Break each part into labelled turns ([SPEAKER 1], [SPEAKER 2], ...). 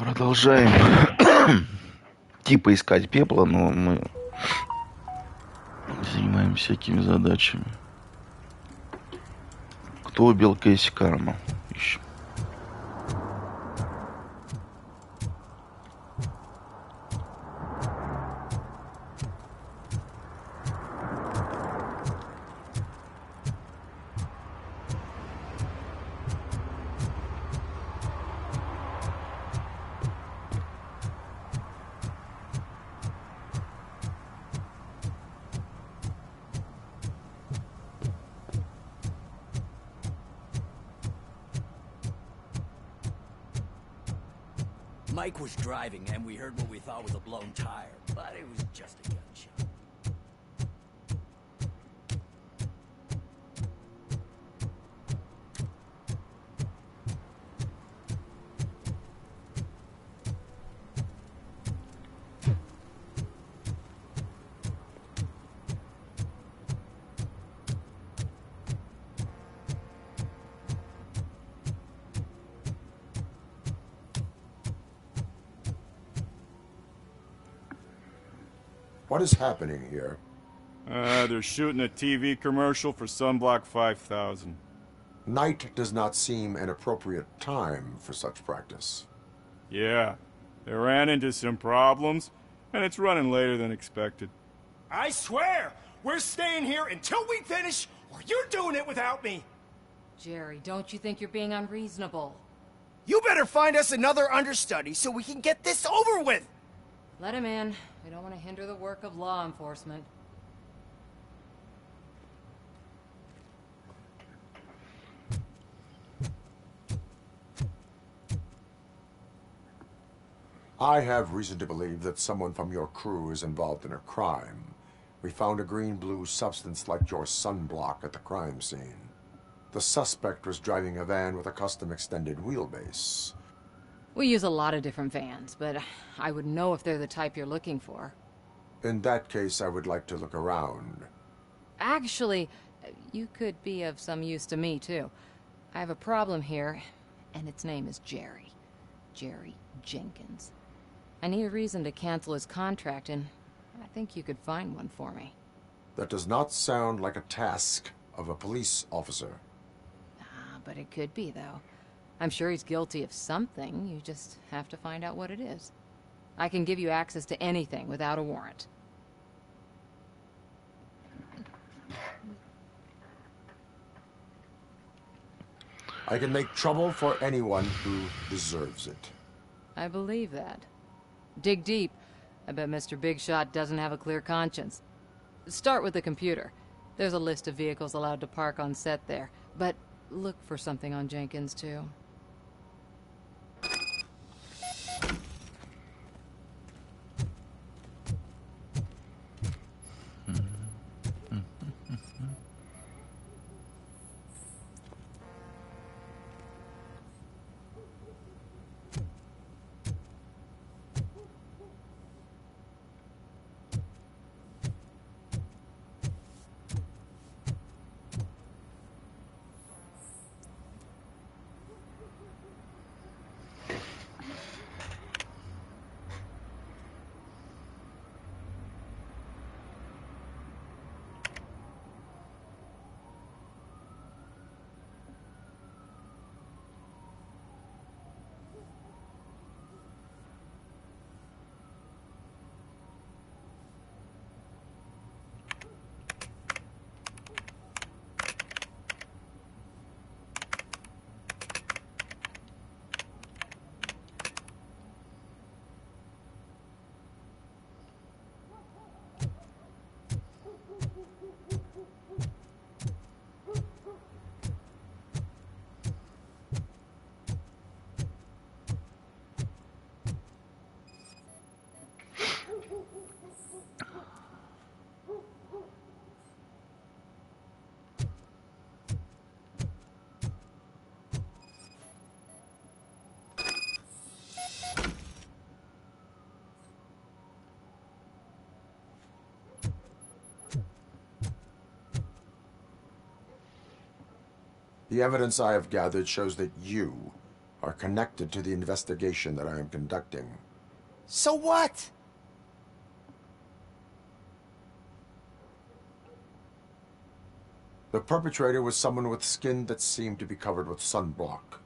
[SPEAKER 1] Продолжаем типа искать пепла, но мы занимаемся всякими задачами. Кто убил Кэсси Карма? Ищем.
[SPEAKER 2] Mike was driving, and we heard what we thought was a blown tire, but it was just a gunshot.
[SPEAKER 3] What is happening here?
[SPEAKER 4] They're shooting a TV commercial for Sunblock 5000.
[SPEAKER 3] Night does not seem an appropriate time for such practice.
[SPEAKER 4] Yeah, they ran into some problems, and it's running later than expected.
[SPEAKER 5] I swear, we're staying here until we finish, or you're doing it without me!
[SPEAKER 6] Jerry, don't you think you're being unreasonable?
[SPEAKER 5] You better find us another understudy so we can get this over with!
[SPEAKER 6] Let him in. We don't want to hinder the work of law enforcement.
[SPEAKER 3] I have reason to believe that someone from your crew is involved in a crime. We found a green-blue substance like your sunblock at the crime scene. The suspect was driving a van with a custom extended wheelbase.
[SPEAKER 6] We use a lot of different vans, but I would know if they're the type you're looking for.
[SPEAKER 3] In that case, I would like to look around.
[SPEAKER 6] Actually, you could be of some use to me, too. I have a problem here, and its name is Jerry. Jerry Jenkins. I need a reason to cancel his contract, and I think you could find one for me.
[SPEAKER 3] That does not sound like a task of a police officer.
[SPEAKER 6] But it could be, though. I'm sure he's guilty of something. You just have to find out what it is. I can give you access to anything without a warrant.
[SPEAKER 3] I can make trouble for anyone who deserves it.
[SPEAKER 6] I believe that. Dig deep. I bet Mr. Big Shot doesn't have a clear conscience. Start with the computer. There's a list of vehicles allowed to park on set there, but look for something on Jenkins, too.
[SPEAKER 3] The evidence I have gathered shows that you are connected to the investigation that I am conducting.
[SPEAKER 5] So what?
[SPEAKER 3] The perpetrator was someone with skin that seemed to be covered with sunblock.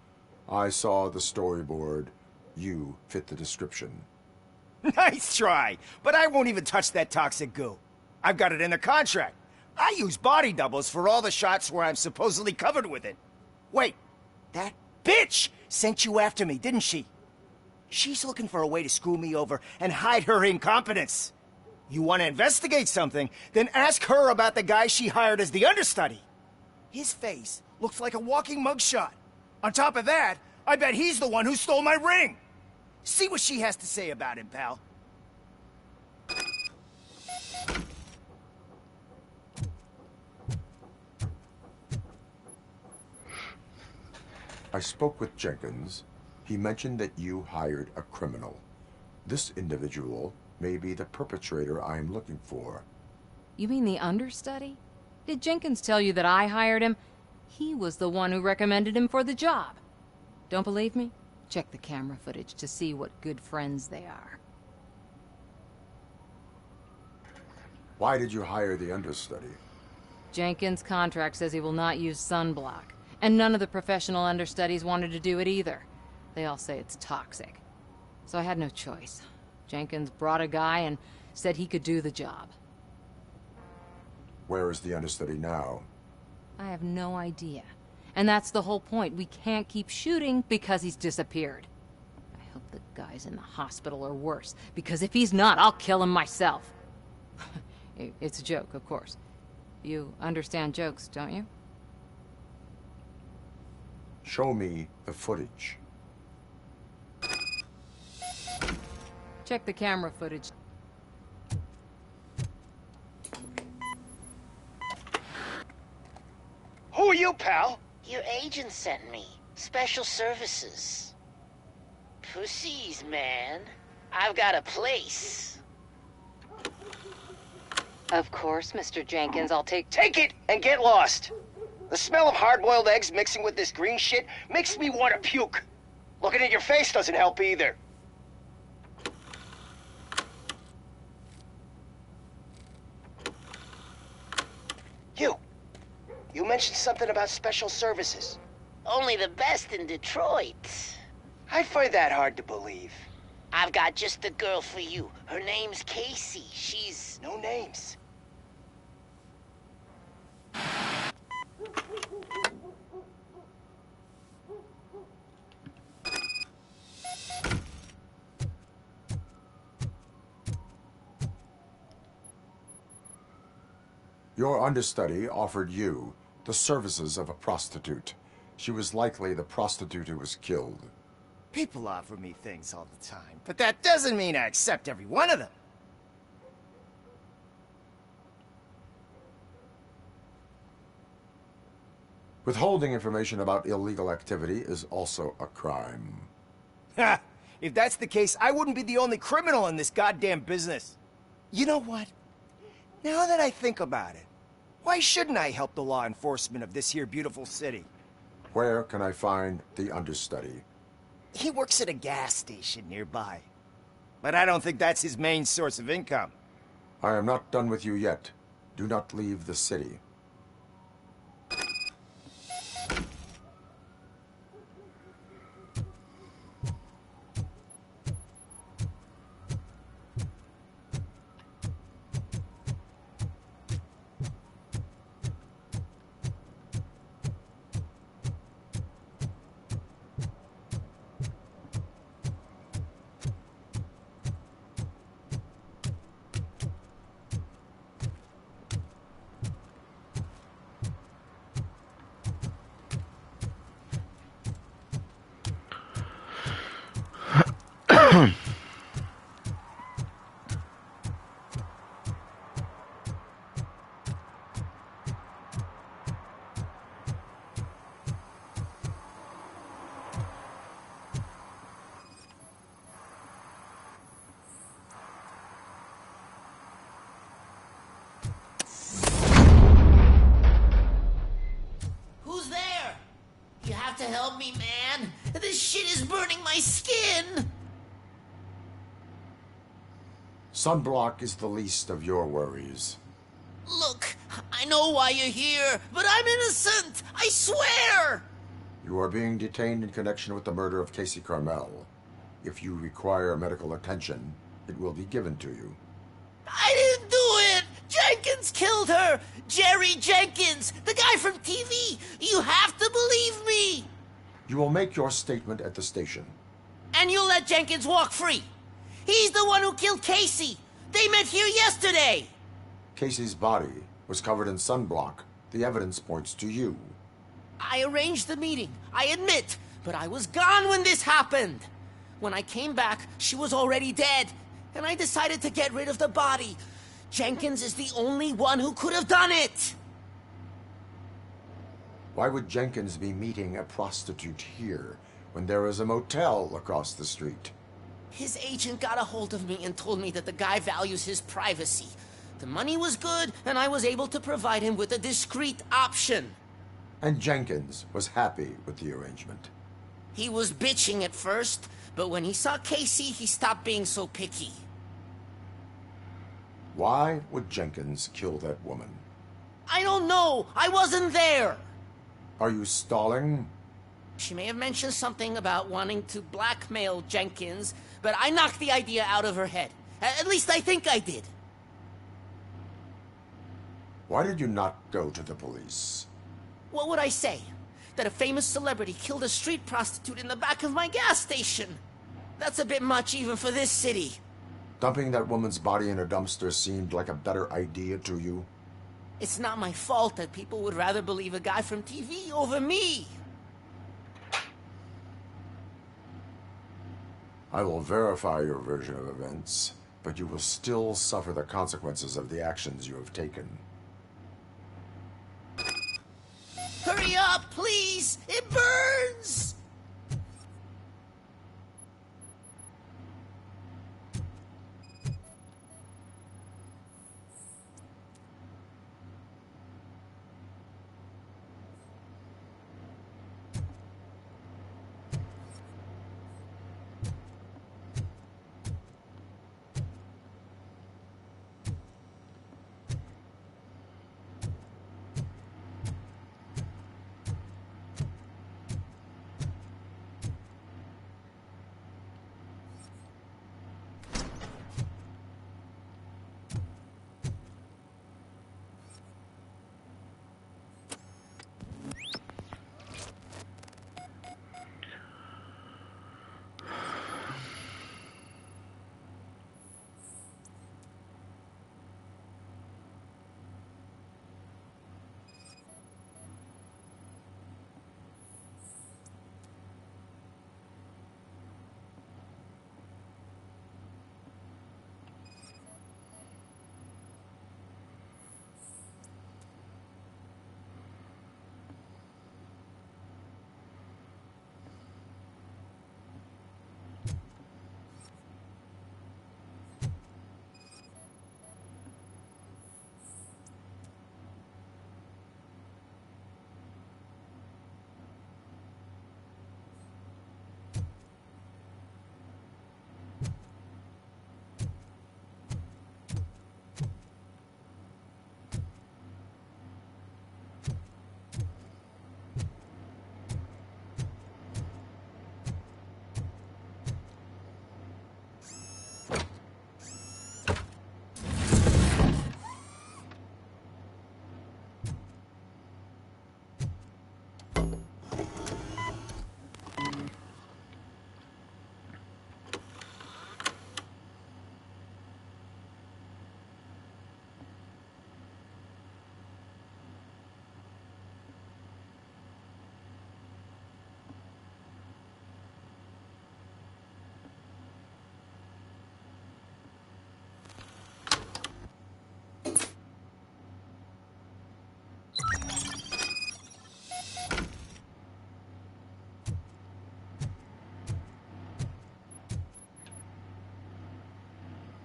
[SPEAKER 3] I saw the storyboard. You fit the description.
[SPEAKER 5] Nice try, but I won't even touch that toxic goo. I've got it in the contract. I use body doubles for all the shots where I'm supposedly covered with it. Wait, that bitch sent you after me, didn't she? She's looking for a way to screw me over and hide her incompetence. You want to investigate something, then ask her about the guy she hired as the understudy. His face looks like a walking mugshot. On top of that, I bet he's the one who stole my ring. See what she has to say about him, pal.
[SPEAKER 3] I spoke with Jenkins. He mentioned that you hired a criminal. This individual may be the perpetrator I am looking for.
[SPEAKER 6] You mean the understudy? Did Jenkins tell you that I hired him? He was the one who recommended him for the job. Don't believe me? Check the camera footage to see what good friends they are.
[SPEAKER 3] Why did you hire the understudy?
[SPEAKER 6] Jenkins' contract says he will not use sunblock, and none of the professional understudies wanted to do it either. They all say it's toxic. So I had no choice. Jenkins brought a guy and said he could do the job.
[SPEAKER 3] Where is the understudy now?
[SPEAKER 6] I have no idea. And that's the whole point. We can't keep shooting because he's disappeared. I hope the guy's in the hospital or worse, because if he's not, I'll kill him myself. It's a joke, of course. You understand jokes, don't you?
[SPEAKER 3] Show me the footage.
[SPEAKER 6] Check the camera footage.
[SPEAKER 5] Who are you, pal?
[SPEAKER 7] Your agent sent me. Special services. Pussies, man. I've got a place.
[SPEAKER 6] Of course, Mr. Jenkins, I'll take...
[SPEAKER 5] Take it and get lost. The smell of hard-boiled eggs mixing with this green shit makes me want to puke. Looking at your face doesn't help either. You mentioned something about special services.
[SPEAKER 7] Only the best in Detroit.
[SPEAKER 5] I find that hard to believe.
[SPEAKER 7] I've got just the girl for you. Her name's Casey. She's...
[SPEAKER 5] No names.
[SPEAKER 3] Your understudy offered you the services of a prostitute. She was likely the prostitute who was killed.
[SPEAKER 5] People offer me things all the time, but that doesn't mean I accept every one of them.
[SPEAKER 3] Withholding information about illegal activity is also a crime.
[SPEAKER 5] Ha! If that's the case, I wouldn't be the only criminal in this goddamn business. You know what? Now that I think about it, why shouldn't I help the law enforcement of this here beautiful city?
[SPEAKER 3] Where can I find the understudy?
[SPEAKER 5] He works at a gas station nearby. But I don't think that's his main source of income.
[SPEAKER 3] I am not done with you yet. Do not leave the city.
[SPEAKER 7] Who's there? You have to help me, man. This shit is burning my skin!
[SPEAKER 3] Sunblock is the least of your worries.
[SPEAKER 7] Look, I know why you're here, but I'm innocent! I swear!
[SPEAKER 3] You are being detained in connection with the murder of Casey Carmel. If you require medical attention, it will be given to you.
[SPEAKER 7] I didn't do it! Jenkins killed her! Jerry Jenkins, the guy from TV! You have to believe me!
[SPEAKER 3] You will make your statement at the station.
[SPEAKER 7] And you'll let Jenkins walk free! He's the one who killed Casey! They met here yesterday!
[SPEAKER 3] Casey's body was covered in sunblock. The evidence points to you.
[SPEAKER 7] I arranged the meeting, I admit, but I was gone when this happened. When I came back, she was already dead, and I decided to get rid of the body. Jenkins is the only one who could have done it!
[SPEAKER 3] Why would Jenkins be meeting a prostitute here when there is a motel across the street?
[SPEAKER 7] His agent got a hold of me and told me that the guy values his privacy. The money was good, and I was able to provide him with a discreet option.
[SPEAKER 3] And Jenkins was happy with the arrangement.
[SPEAKER 7] He was bitching at first, but when he saw Casey, he stopped being so picky.
[SPEAKER 3] Why would Jenkins kill that woman?
[SPEAKER 7] I don't know! I wasn't there!
[SPEAKER 3] Are you stalling?
[SPEAKER 7] She may have mentioned something about wanting to blackmail Jenkins, but I knocked the idea out of her head. At least I think I did.
[SPEAKER 3] Why did you not go to the police?
[SPEAKER 7] What would I say? That a famous celebrity killed a street prostitute in the back of my gas station? That's a bit much even for this city.
[SPEAKER 3] Dumping that woman's body in a dumpster seemed like a better idea to you?
[SPEAKER 7] It's not my fault that people would rather believe a guy from TV over me.
[SPEAKER 3] I will verify your version of events, but you will still suffer the consequences of the actions you have taken.
[SPEAKER 7] Hurry up, please! It burns!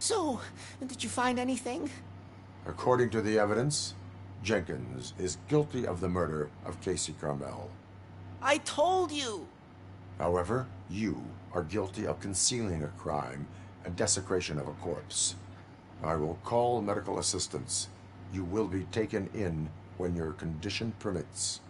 [SPEAKER 7] So, did you find anything?
[SPEAKER 3] According to the evidence, Jenkins is guilty of the murder of Casey Carmel.
[SPEAKER 7] I told you!
[SPEAKER 3] However, you are guilty of concealing a crime and desecration of a corpse. I will call medical assistance. You will be taken in when your condition permits.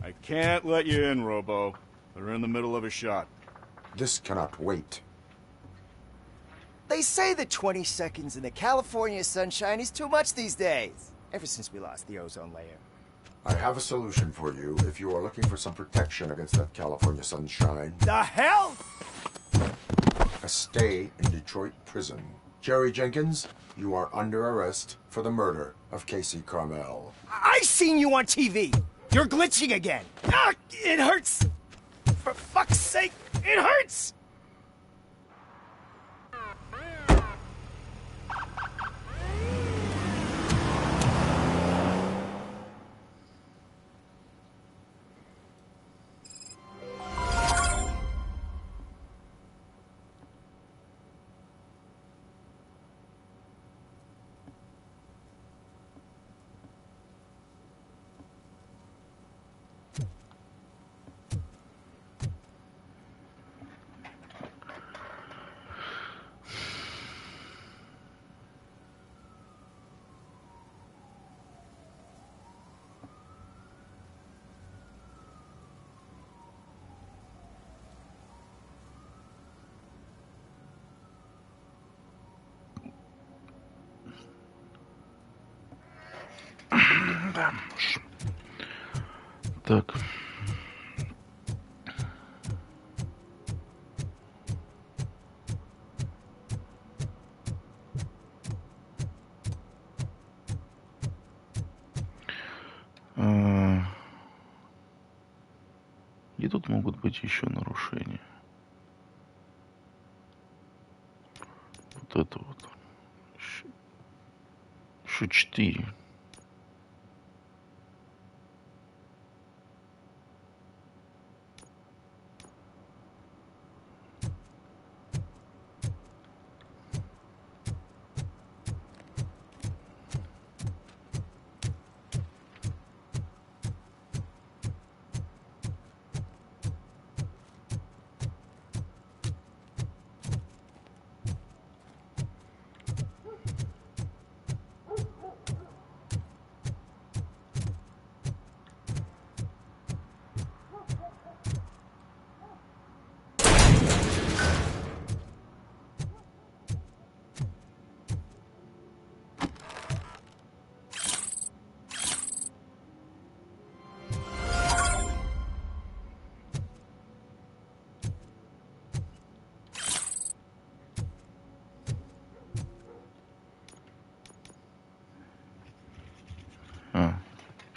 [SPEAKER 4] I can't let you in, Robo. They're in the middle of a shot.
[SPEAKER 3] This cannot wait.
[SPEAKER 5] They say that 20 seconds in the California sunshine is too much these days. Ever since we lost the ozone layer.
[SPEAKER 3] I have a solution for you if you are looking for some protection against that California sunshine.
[SPEAKER 5] The hell?
[SPEAKER 3] A stay in Detroit prison. Jerry Jenkins, you are under arrest for the murder of Casey Carmel.
[SPEAKER 5] I seen you on TV. You're glitching again. Ah, it hurts. For fuck's sake, it hurts.
[SPEAKER 1] Vamos. Так. И тут могут быть еще нарушения. Вот это вот. Еще 4.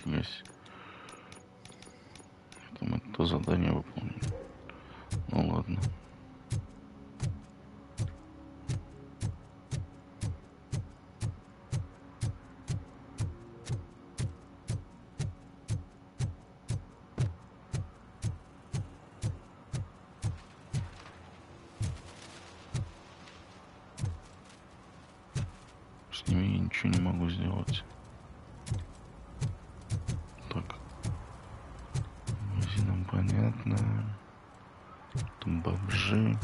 [SPEAKER 1] Есть. Это мы то задание выполнили. Ну ладно. С ними я ничего не могу сделать. Магазином понятно. Там бомжи.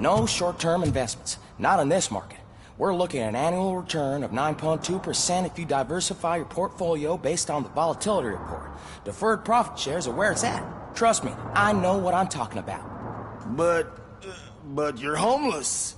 [SPEAKER 8] No short-term investments. Not in this market. We're looking at an annual return of 9.2% if you diversify your portfolio based on the volatility report. Deferred profit shares are where it's at. Trust me, I know what I'm talking about.
[SPEAKER 5] But you're homeless.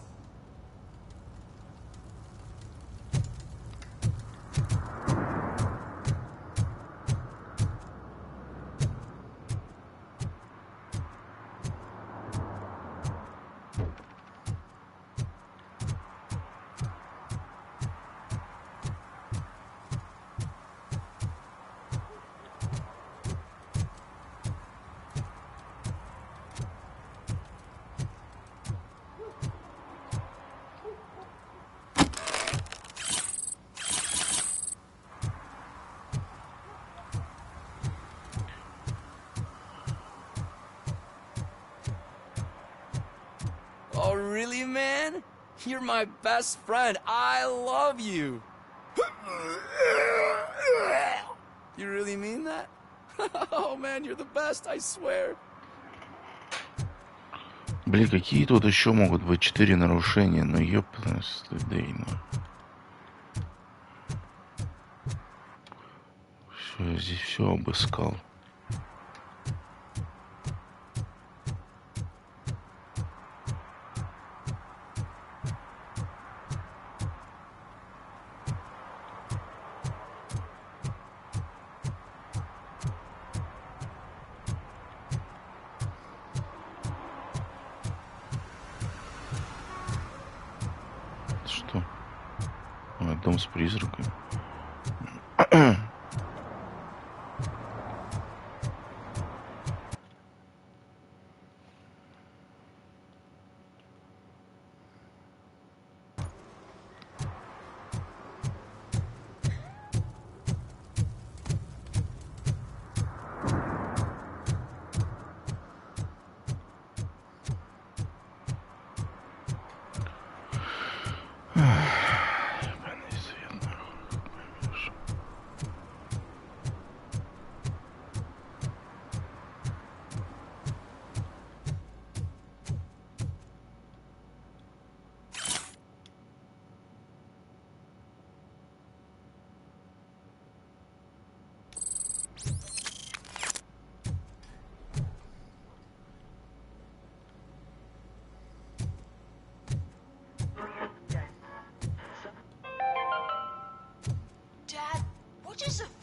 [SPEAKER 2] Oh, really, man? You're my best friend. I love you. You really mean that? Oh, man, you're the best, I swear.
[SPEAKER 1] Блин, какие тут еще могут быть 4 нарушения? Ну, ёпта, стыдно. Все, я здесь все обыскал. Что? А, дом с призраками.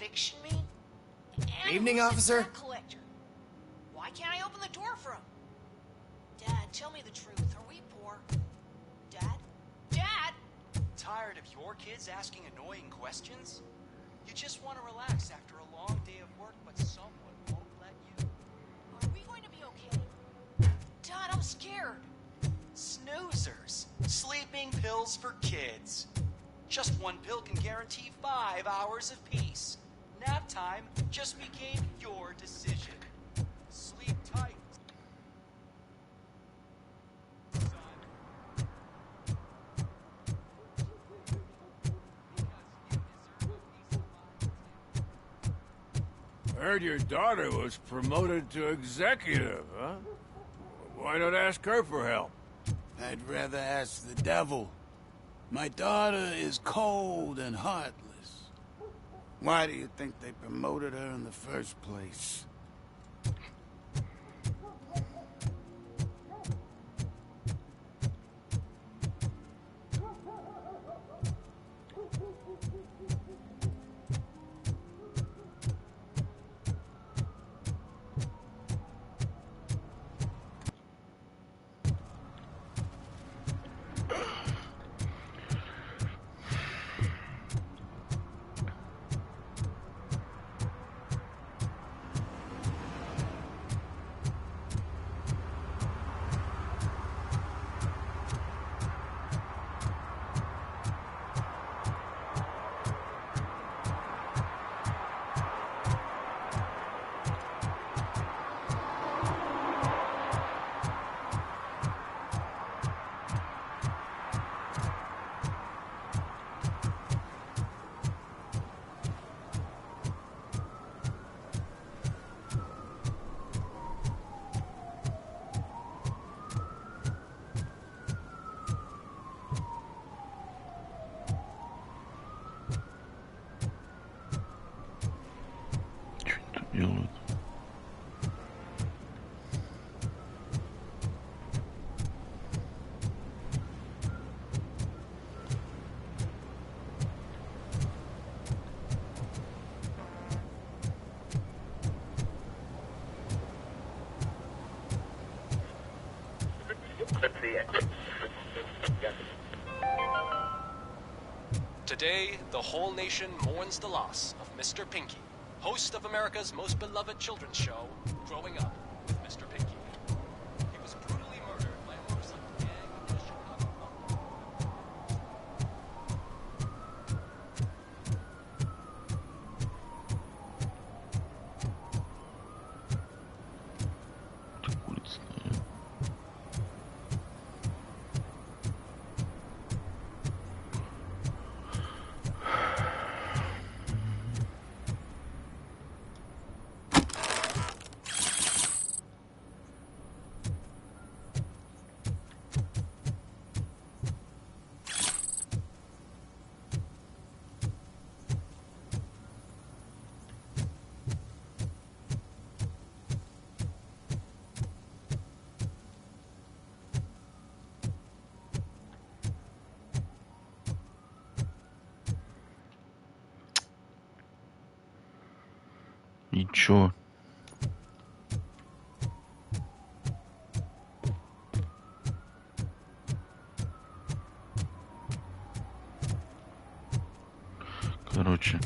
[SPEAKER 9] Eviction mean?
[SPEAKER 5] Evening, officer.
[SPEAKER 9] Collector. Why can't I open the door for him? Dad, tell me the truth. Are we poor? Dad? Dad?
[SPEAKER 10] Tired of your kids asking annoying questions? You just want to relax after a long day of work, but someone won't let you.
[SPEAKER 9] Are we going to be okay? Dad, I'm scared.
[SPEAKER 10] Snoozers. Sleeping pills for kids. Just one pill can guarantee 5 hours of peace. Nap time just became your decision. Sleep tight.
[SPEAKER 11] Heard your daughter was promoted to executive, huh? Why not ask her for help?
[SPEAKER 12] I'd rather ask the devil. My daughter is cold and heartless. Why do you think they promoted her in the first place?
[SPEAKER 1] делают.
[SPEAKER 13] Today, the whole nation mourns the loss of Mr. Pinky, host of America's most beloved children's show, Growing Up with Mr. Pinky. He was brutally murdered by a motorcycle gang in a Chicago park. И чё? Короче,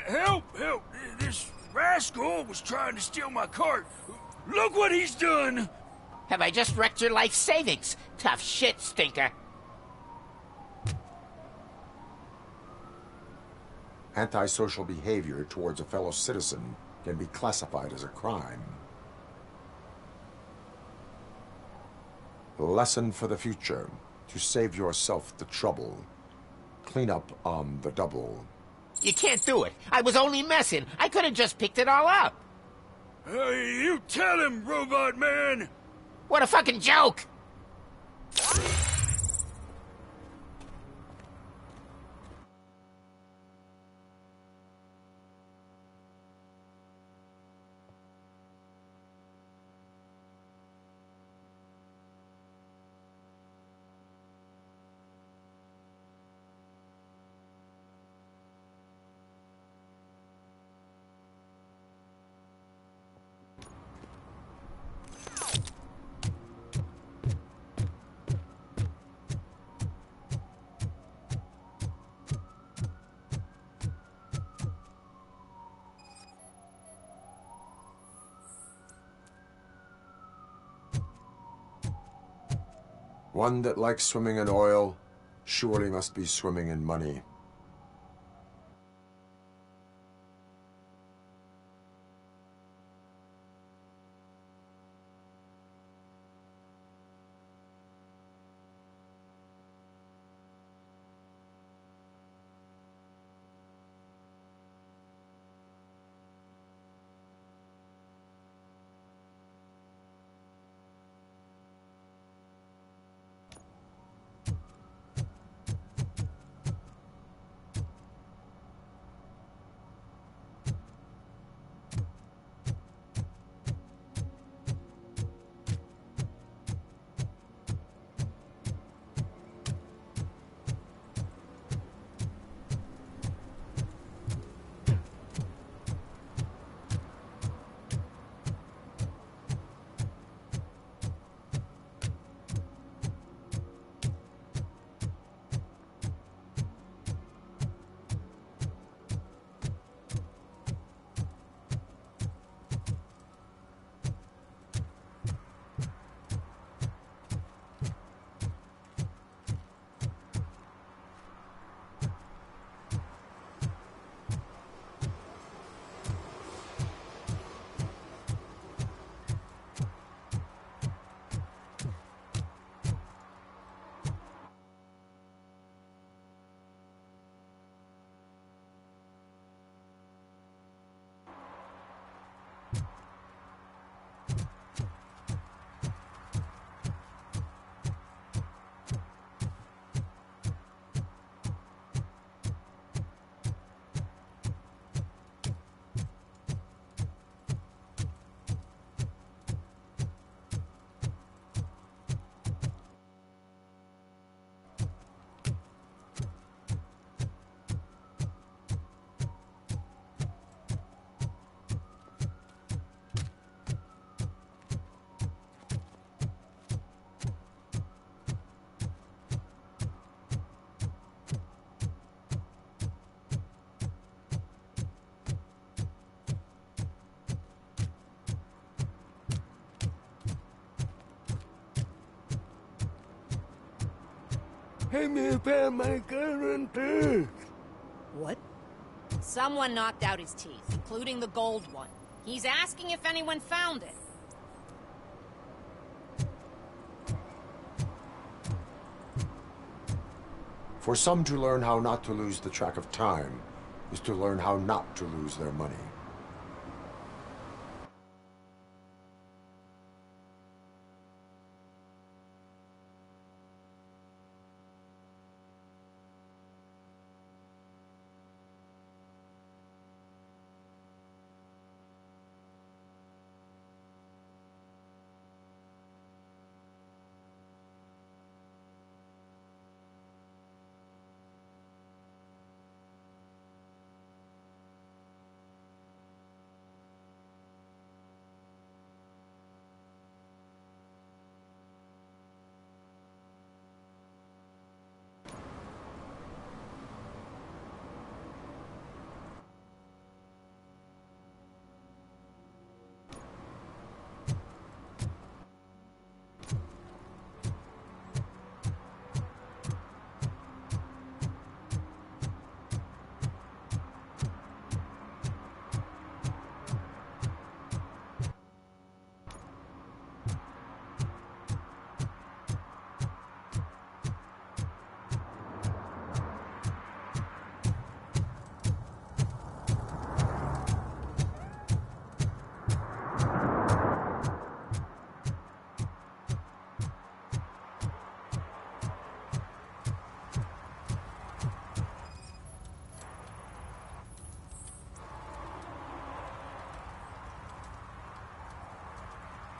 [SPEAKER 11] Help! Help! This rascal was trying to steal my cart. Look what he's done!
[SPEAKER 7] Have I just wrecked your life savings? Tough shit, stinker.
[SPEAKER 3] Antisocial behavior towards a fellow citizen can be classified as a crime. Lesson for the future. To save yourself the trouble. Clean up on the double.
[SPEAKER 7] You can't do it. I was only messing. I could have just picked it all up.
[SPEAKER 11] You tell him, Robot Man!
[SPEAKER 7] What a fucking joke!
[SPEAKER 3] One that likes swimming in oil surely must be swimming in money.
[SPEAKER 9] What? Someone knocked out his teeth, including the gold one. He's asking if anyone found it.
[SPEAKER 3] For some to learn how not to lose the track of time is to learn how not to lose their money.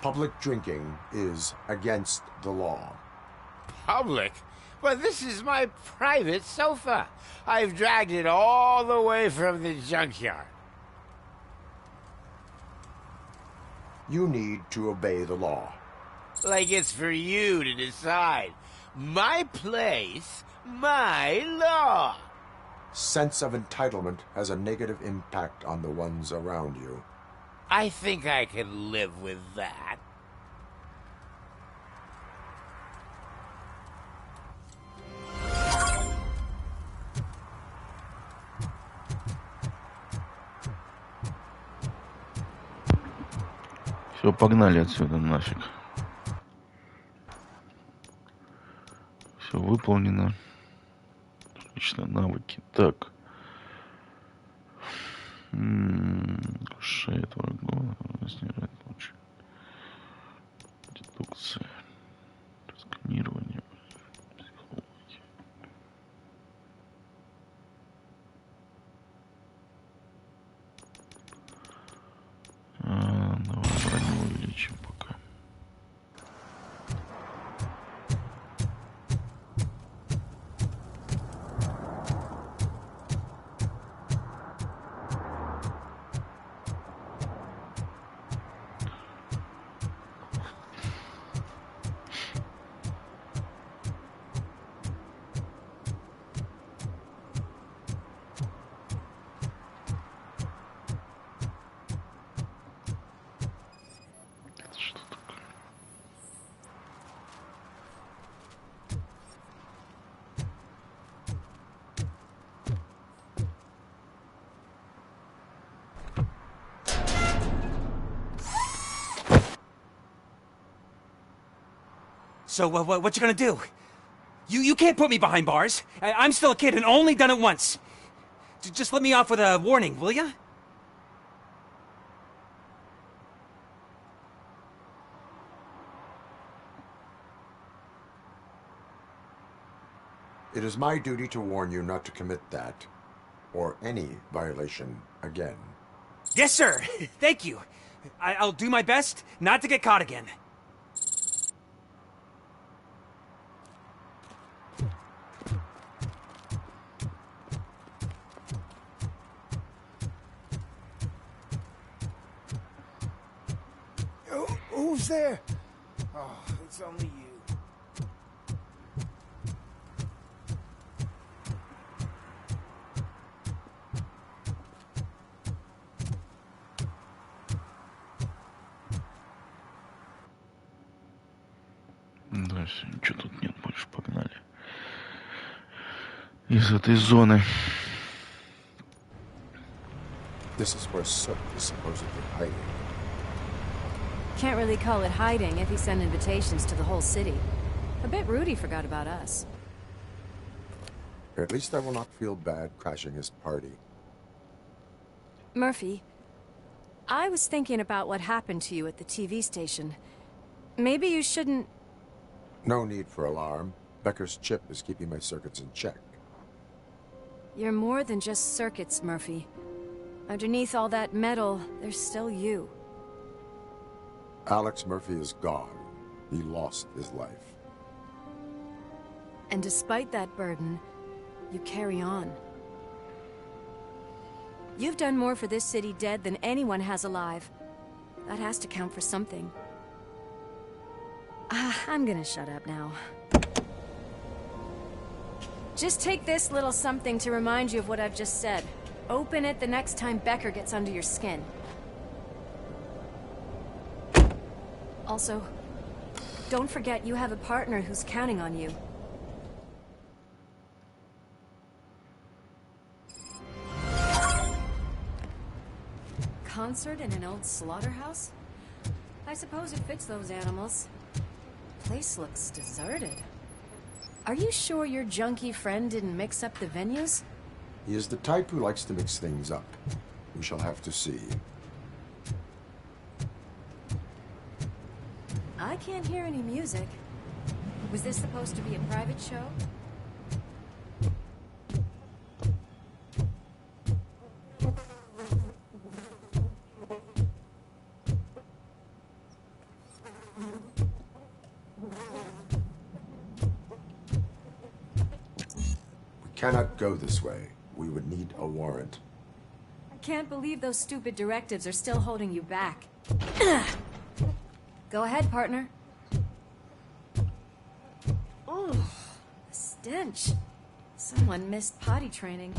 [SPEAKER 3] Public drinking is against the law.
[SPEAKER 14] Public? But this is my private sofa. I've dragged it all the way from the junkyard.
[SPEAKER 3] You need to obey the law.
[SPEAKER 14] Like it's for you to decide. My place, my law.
[SPEAKER 3] Sense of entitlement has a negative impact on the ones around you.
[SPEAKER 14] I think I can live with that.
[SPEAKER 1] Все, погнали отсюда нафиг. Все выполнено. Отлично, навыки. Так. Шея этого снижает луч. Дедукция. Сканирование. Психология. Давай броню увеличим пока.
[SPEAKER 15] So, what you gonna do? You can't put me behind bars. I'm still a kid and only done it once. Just let me off with a warning, will ya?
[SPEAKER 3] It is my duty to warn you not to commit that, or any violation, again.
[SPEAKER 15] Yes, sir. Thank you. I'll do my best not to get caught again.
[SPEAKER 5] Who's there? Oh, it's only you.
[SPEAKER 1] Да, все, ничего тут нет, больше погнали. Из этой зоны.
[SPEAKER 3] This is where Soot is supposedly hiding.
[SPEAKER 6] Can't really call it hiding if he sent invitations to the whole city. I bet Rudy forgot about us.
[SPEAKER 3] At least I will not feel bad crashing his party.
[SPEAKER 6] Murphy, I was thinking about what happened to you at the TV station. Maybe you shouldn't...
[SPEAKER 3] No need for alarm. Becker's chip is keeping my circuits in check.
[SPEAKER 6] You're more than just circuits, Murphy. Underneath all that metal, there's still you.
[SPEAKER 3] Alex Murphy is gone. He lost his life.
[SPEAKER 6] And despite that burden, you carry on. You've done more for this city dead than anyone has alive. That has to count for something. I'm gonna shut up now. Just take this little something to remind you of what I've just said. Open it the next time Becker gets under your skin. Also, don't forget you have a partner who's counting on you. Concert in an old slaughterhouse? I suppose it fits those animals. Place looks deserted. Are you sure your junkie friend didn't mix up the venues?
[SPEAKER 3] He is the type who likes to mix things up. We shall have to see.
[SPEAKER 6] I can't hear any music. Was this supposed to be a private show?
[SPEAKER 3] We cannot go this way. We would need a warrant.
[SPEAKER 6] I can't believe those stupid directives are still holding you back. Go ahead, partner. Ooh, the stench. Someone missed potty training.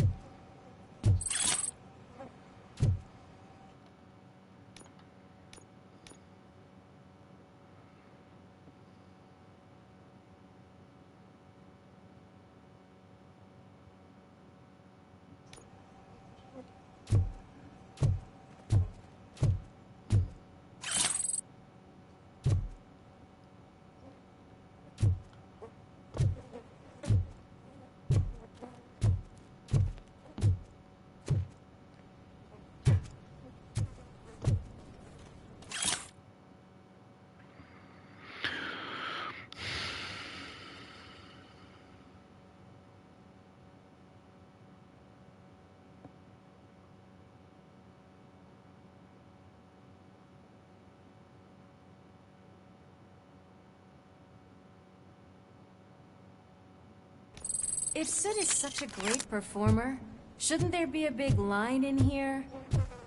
[SPEAKER 16] If Sid is such a great performer, shouldn't there be a big line in here?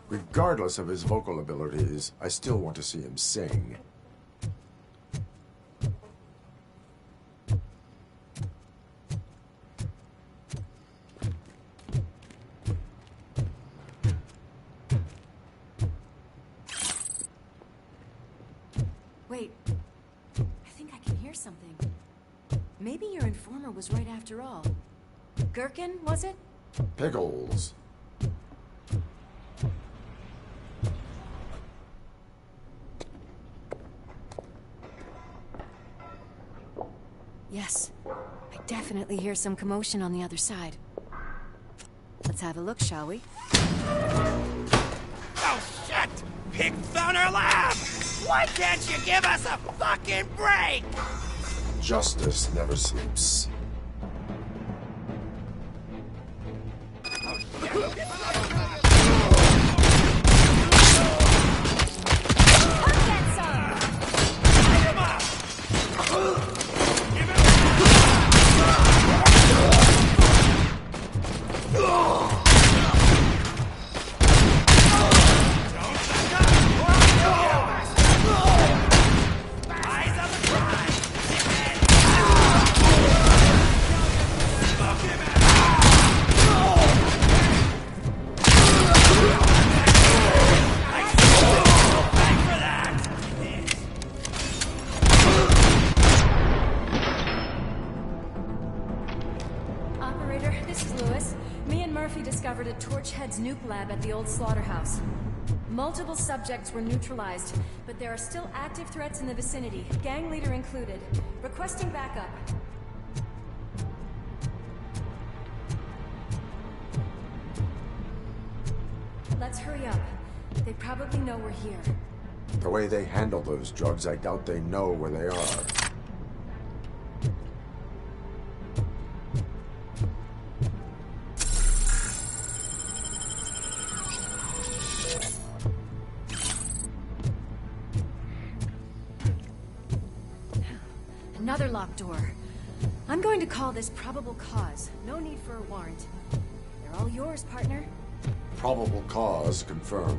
[SPEAKER 3] Regardless of his vocal abilities, I still want to see him sing.
[SPEAKER 16] Wait, I think I can hear something. Maybe your informer was right after all. Gherkin, was it?
[SPEAKER 3] Pickles.
[SPEAKER 16] Yes. I definitely hear some commotion on the other side. Let's have a look, shall we?
[SPEAKER 5] Oh, shit! Pig found our lab! Why can't you give us a fucking break?
[SPEAKER 3] Justice never sleeps.
[SPEAKER 16] Nuke lab at the old slaughterhouse. Multiple subjects were neutralized, but there are still active threats in the vicinity, gang leader included. Requesting backup. Let's hurry up. They probably know we're here.
[SPEAKER 3] The way they handle those drugs, I doubt they know where they are.
[SPEAKER 16] Another locked door. I'm going to call this probable cause. No need for a warrant. They're all yours, partner.
[SPEAKER 3] Probable cause confirmed.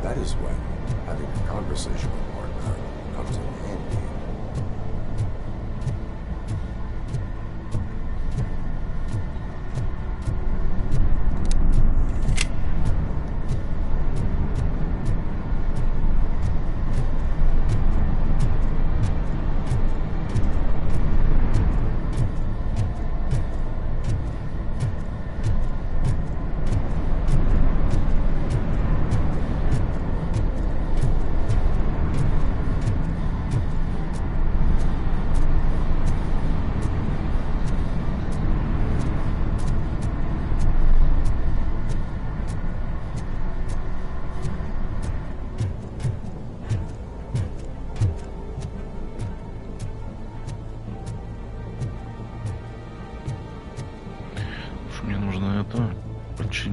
[SPEAKER 3] That is when having a conversation with partner comes in handy.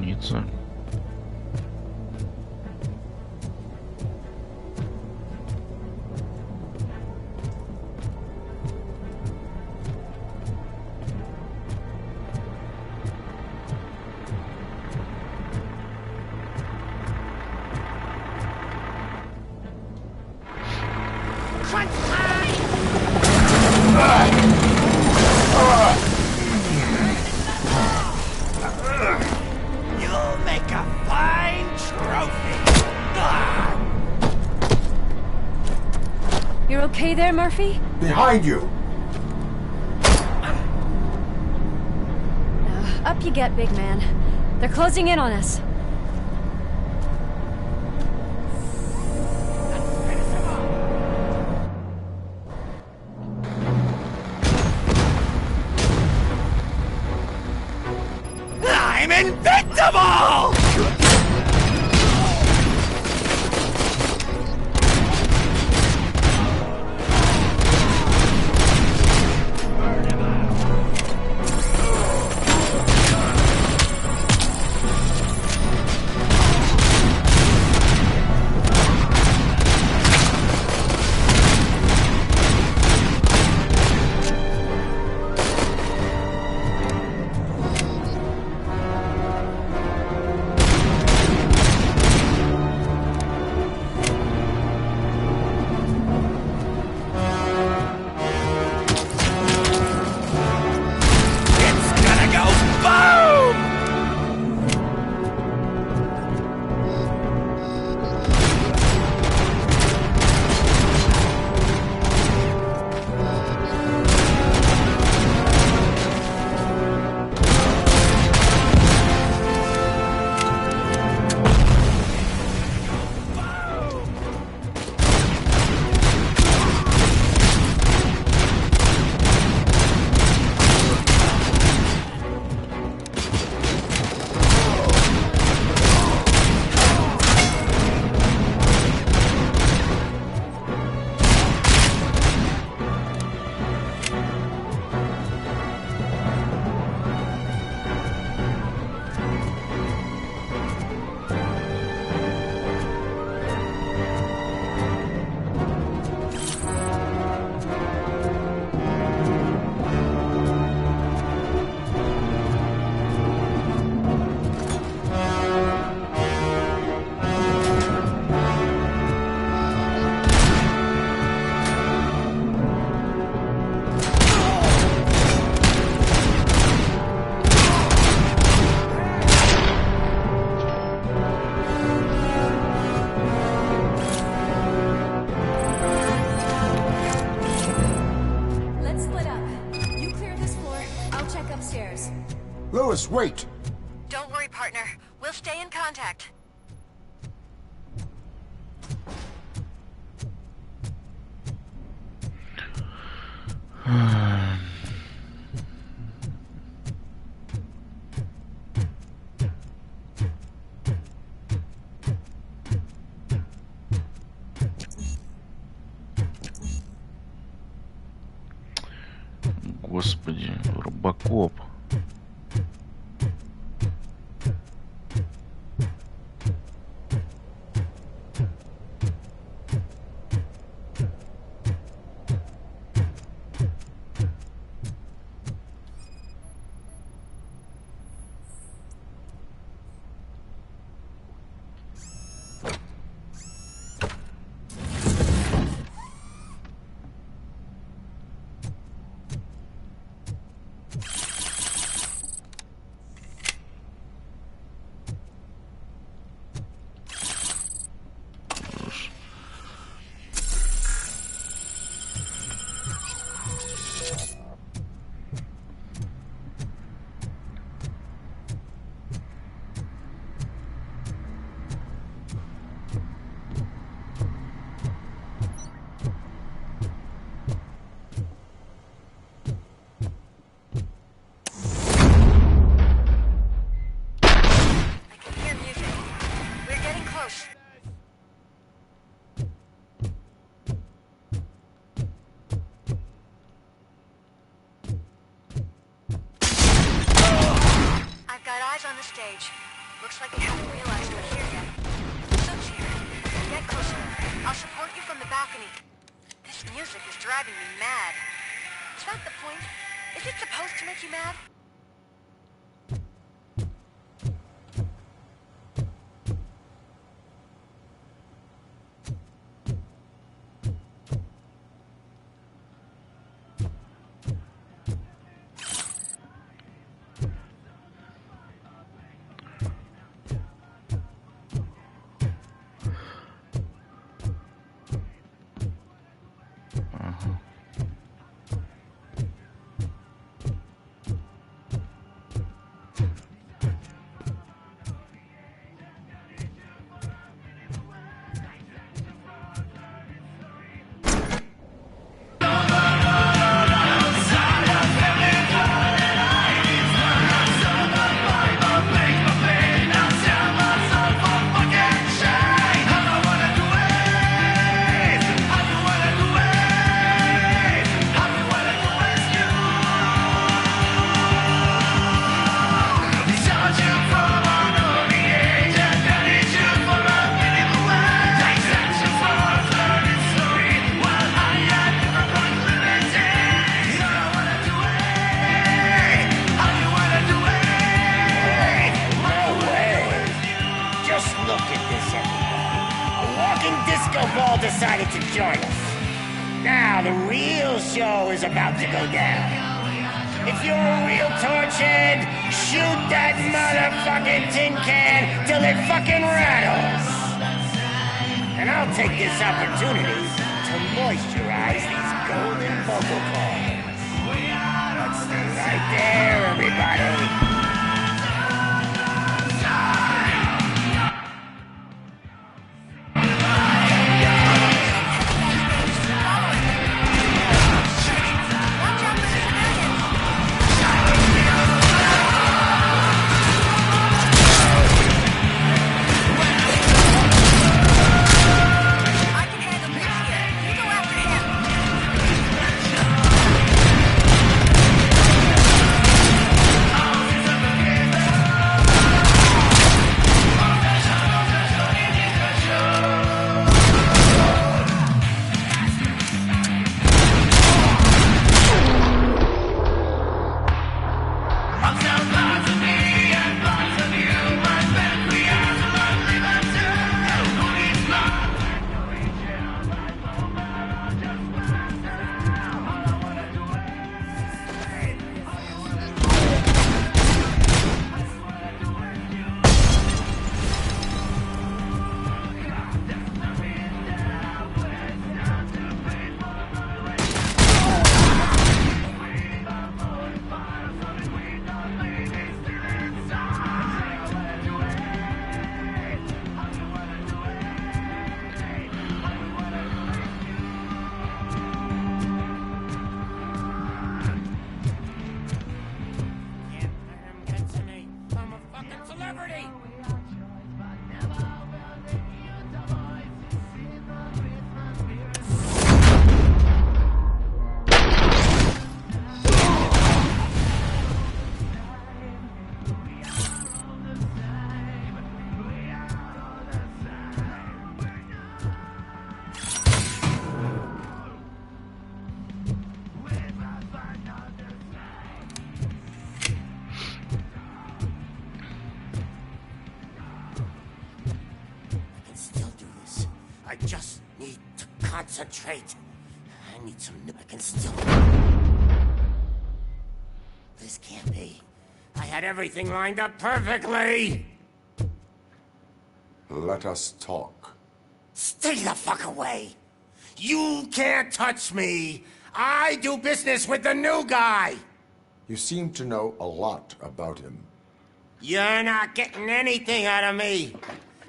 [SPEAKER 1] подчиниться.
[SPEAKER 5] You'll make a fine trophy.
[SPEAKER 16] You're okay there, Murphy?
[SPEAKER 3] Behind you!
[SPEAKER 16] Up you get, big man. They're closing in on us.
[SPEAKER 5] I'm invincible!
[SPEAKER 3] Lewis, wait!
[SPEAKER 9] Don't worry, partner. We'll stay in contact.
[SPEAKER 1] Господи, Робокоп.
[SPEAKER 9] I've got eyes on the stage. Looks like they haven't realized we're here yet. So, Jerry, get closer. I'll support you from the balcony. This music is driving me mad. Is that the point? Is it supposed to make you mad?
[SPEAKER 14] Decided to join us. Now the real show is about to go down. If you're a real torchhead, shoot that motherfucking tin can till it fucking rattles. And I'll take this opportunity to moisturize these golden vocal cords. Let's stay right there, everybody. Just need to concentrate. I need some nip. I can still... This can't be. I had everything lined up perfectly.
[SPEAKER 3] Let us talk.
[SPEAKER 14] Stay the fuck away. You can't touch me. I do business with the new guy.
[SPEAKER 3] You seem to know a lot about him.
[SPEAKER 14] You're not getting anything out of me.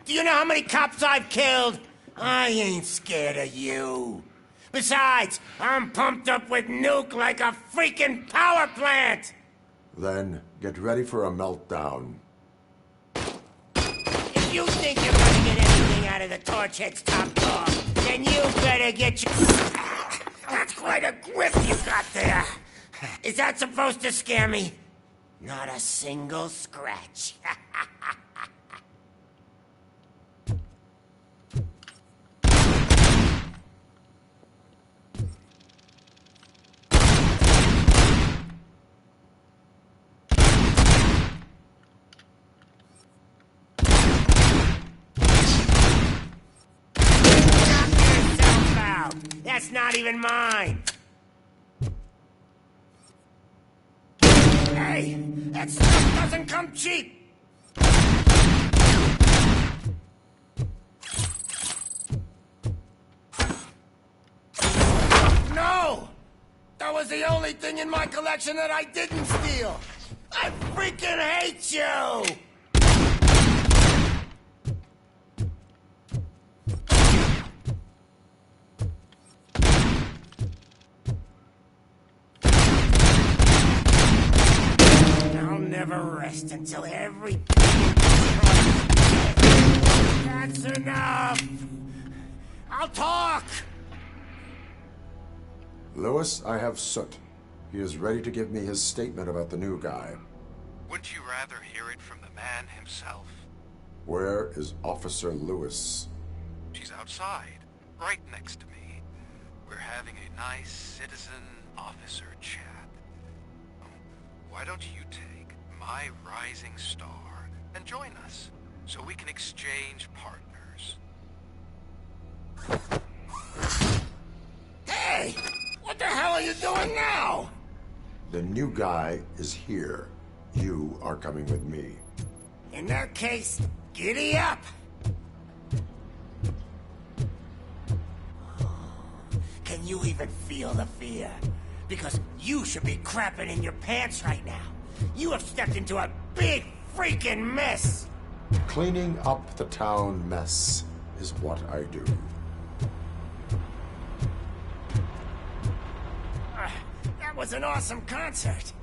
[SPEAKER 14] Do you know how many cops I've killed? I ain't scared of you. Besides, I'm pumped up with nuke like a freaking power plant!
[SPEAKER 3] Then, get ready for a meltdown.
[SPEAKER 14] If you think you're gonna get anything out of the Torchhead's top dog, then you better get your... That's quite a grip you got there. Is that supposed to scare me? Not a single scratch. that's not even mine. Hey, that stuff doesn't come cheap. No! That was the only thing in my collection that I didn't steal. I freaking hate you! I'll never rest until every... That's enough! I'll talk!
[SPEAKER 3] Lewis, I have Soot. He is ready to give me his statement about the new guy.
[SPEAKER 17] Wouldn't you rather hear it from the man himself?
[SPEAKER 3] Where is Officer Lewis?
[SPEAKER 17] She's outside, right next to me. We're having a nice citizen-officer chat. Why don't you take my rising star and join us, so we can exchange partners?
[SPEAKER 14] Hey! What the hell are you doing now?
[SPEAKER 3] The new guy is here. You are coming with me.
[SPEAKER 14] In that case, giddy up! Can you even feel the fear? Because you should be crapping in your pants right now. You have stepped into a big freaking mess!
[SPEAKER 3] Cleaning up the town mess is what I do.
[SPEAKER 14] That was an awesome concert.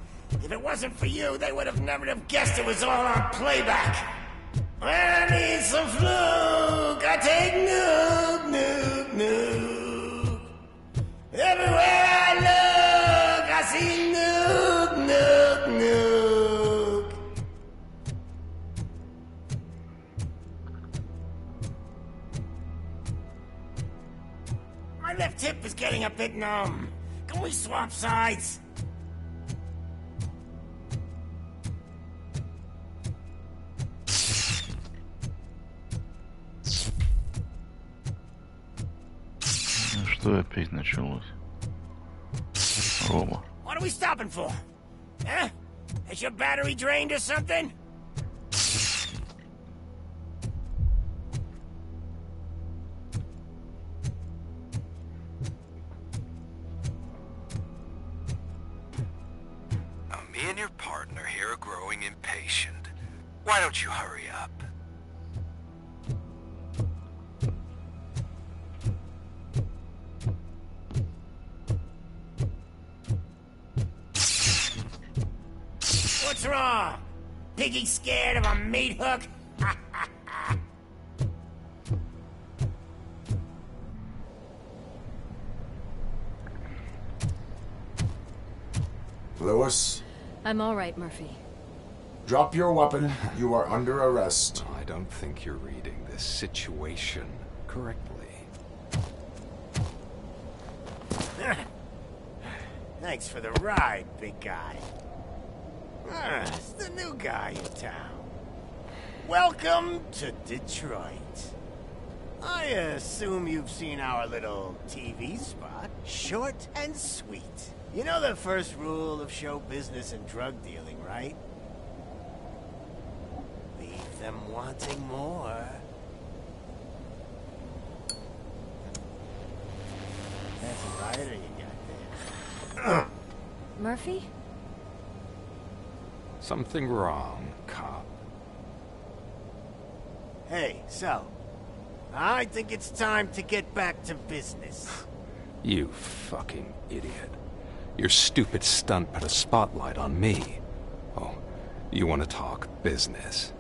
[SPEAKER 14] If it wasn't for you, they would have never have guessed it was all on playback. When I need some fluke, I take nuke, nuke, nuke. Everywhere I look, I see nuke, nuke, nuke. My left hip is getting a bit numb. Can we swap sides?
[SPEAKER 1] Ну что опять началось? Рома.
[SPEAKER 14] What are we stopping for? Huh? Is your battery drained or something?
[SPEAKER 17] Me and your partner here are growing impatient. Why don't you hurry up?
[SPEAKER 14] What's wrong? Piggy scared of a meat hook?
[SPEAKER 3] Lewis?
[SPEAKER 16] I'm all right, Murphy.
[SPEAKER 3] Drop your weapon. You are under arrest.
[SPEAKER 18] I don't think you're reading this situation correctly.
[SPEAKER 14] Thanks for the ride, big guy. It's the new guy in town. Welcome to Detroit. I assume you've seen our little TV spot. Short and sweet. You know the first rule of show business and drug dealing, right? Leave them wanting more. That's a rider you got there.
[SPEAKER 16] Murphy?
[SPEAKER 18] Something wrong, cop.
[SPEAKER 14] Hey, so, I think it's time to get back to business.
[SPEAKER 18] You fucking idiot. Your stupid stunt put a spotlight on me. Oh, you want to talk business?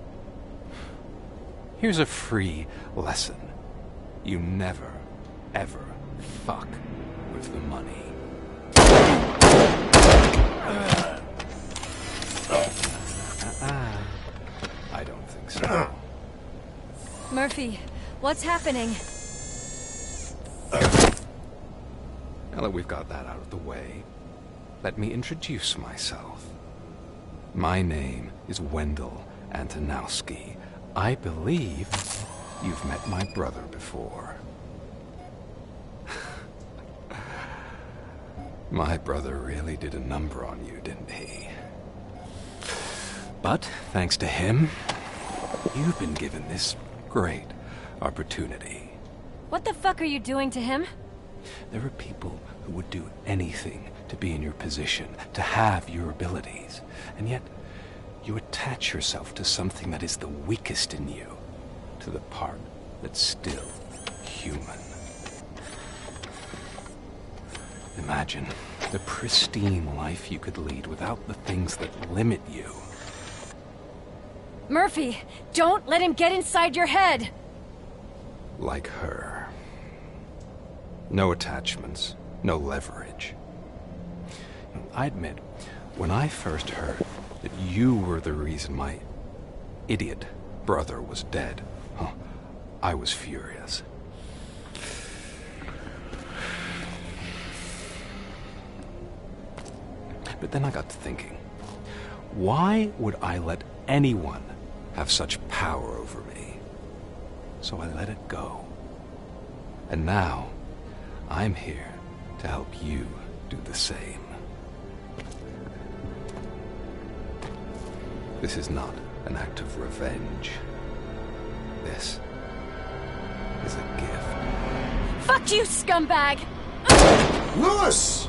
[SPEAKER 18] Here's a free lesson. You never, ever fuck with the money. I don't think so.
[SPEAKER 16] Murphy, what's happening?
[SPEAKER 18] Now that we've got that out of the way, let me introduce myself. My name is Wendell Antonowski. I believe you've met my brother before. My brother really did a number on you, didn't he? But, thanks to him, you've been given this great opportunity.
[SPEAKER 16] What the fuck are you doing to him?
[SPEAKER 18] There are people who would do anything to be in your position, to have your abilities, and yet you attach yourself to something that is the weakest in you, to the part that's still human. Imagine the pristine life you could lead without the things that limit you.
[SPEAKER 16] Murphy, don't let him get inside your head!
[SPEAKER 18] Like her. No attachments, no leverage. I admit, when I first heard that you were the reason my idiot brother was dead, I was furious. But then I got to thinking, why would I let anyone have such power over me? So I let it go. And now, I'm here to help you do the same. This is not an act of revenge. This is a gift.
[SPEAKER 16] Fuck you, scumbag!
[SPEAKER 3] Lewis!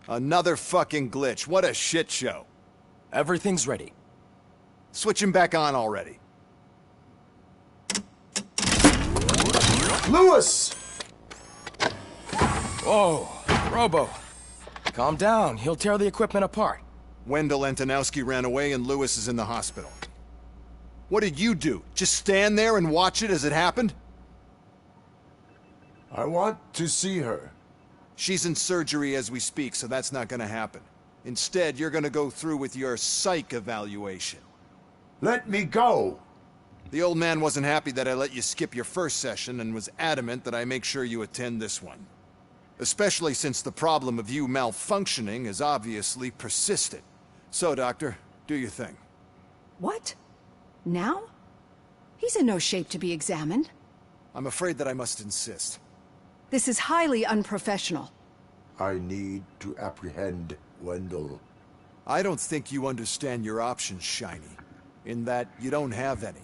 [SPEAKER 5] Another fucking glitch. What a shit show.
[SPEAKER 8] Everything's ready.
[SPEAKER 5] Switch him back on already.
[SPEAKER 3] Lewis!
[SPEAKER 8] Whoa, Robo. Calm down. He'll tear the equipment apart.
[SPEAKER 5] Wendell Antonowski ran away and Lewis is in the hospital. What did you do? Just stand there and watch it as it happened?
[SPEAKER 3] I want to see her.
[SPEAKER 5] She's in surgery as we speak, so that's not gonna happen. Instead, you're gonna go through with your psych evaluation.
[SPEAKER 3] Let me go!
[SPEAKER 5] The old man wasn't happy that I let you skip your first session and was adamant that I make sure you attend this one. Especially since the problem of you malfunctioning is obviously persistent. So, Doctor, do your thing.
[SPEAKER 19] What? Now? He's in no shape to be examined.
[SPEAKER 5] I'm afraid that I must insist.
[SPEAKER 19] This is highly unprofessional.
[SPEAKER 3] I need to apprehend Wendell.
[SPEAKER 5] I don't think you understand your options, Shiny. In that you don't have any.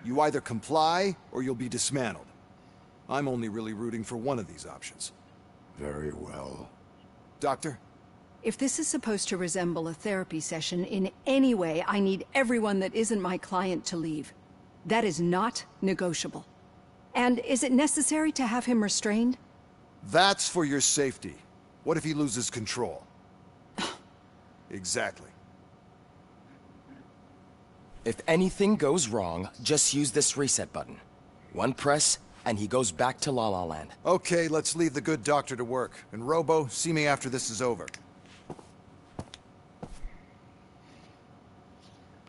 [SPEAKER 5] You either comply, or you'll be dismantled. I'm only really rooting for one of these options.
[SPEAKER 3] Very well.
[SPEAKER 5] Doctor?
[SPEAKER 19] If this is supposed to resemble a therapy session in any way, I need everyone that isn't my client to leave. That is not negotiable. And is it necessary to have him restrained?
[SPEAKER 5] That's for your safety. What if he loses control? Exactly.
[SPEAKER 8] If anything goes wrong, just use this reset button. One press, and he goes back to La La Land.
[SPEAKER 5] Okay, let's leave the good doctor to work. And Robo, see me after this is over.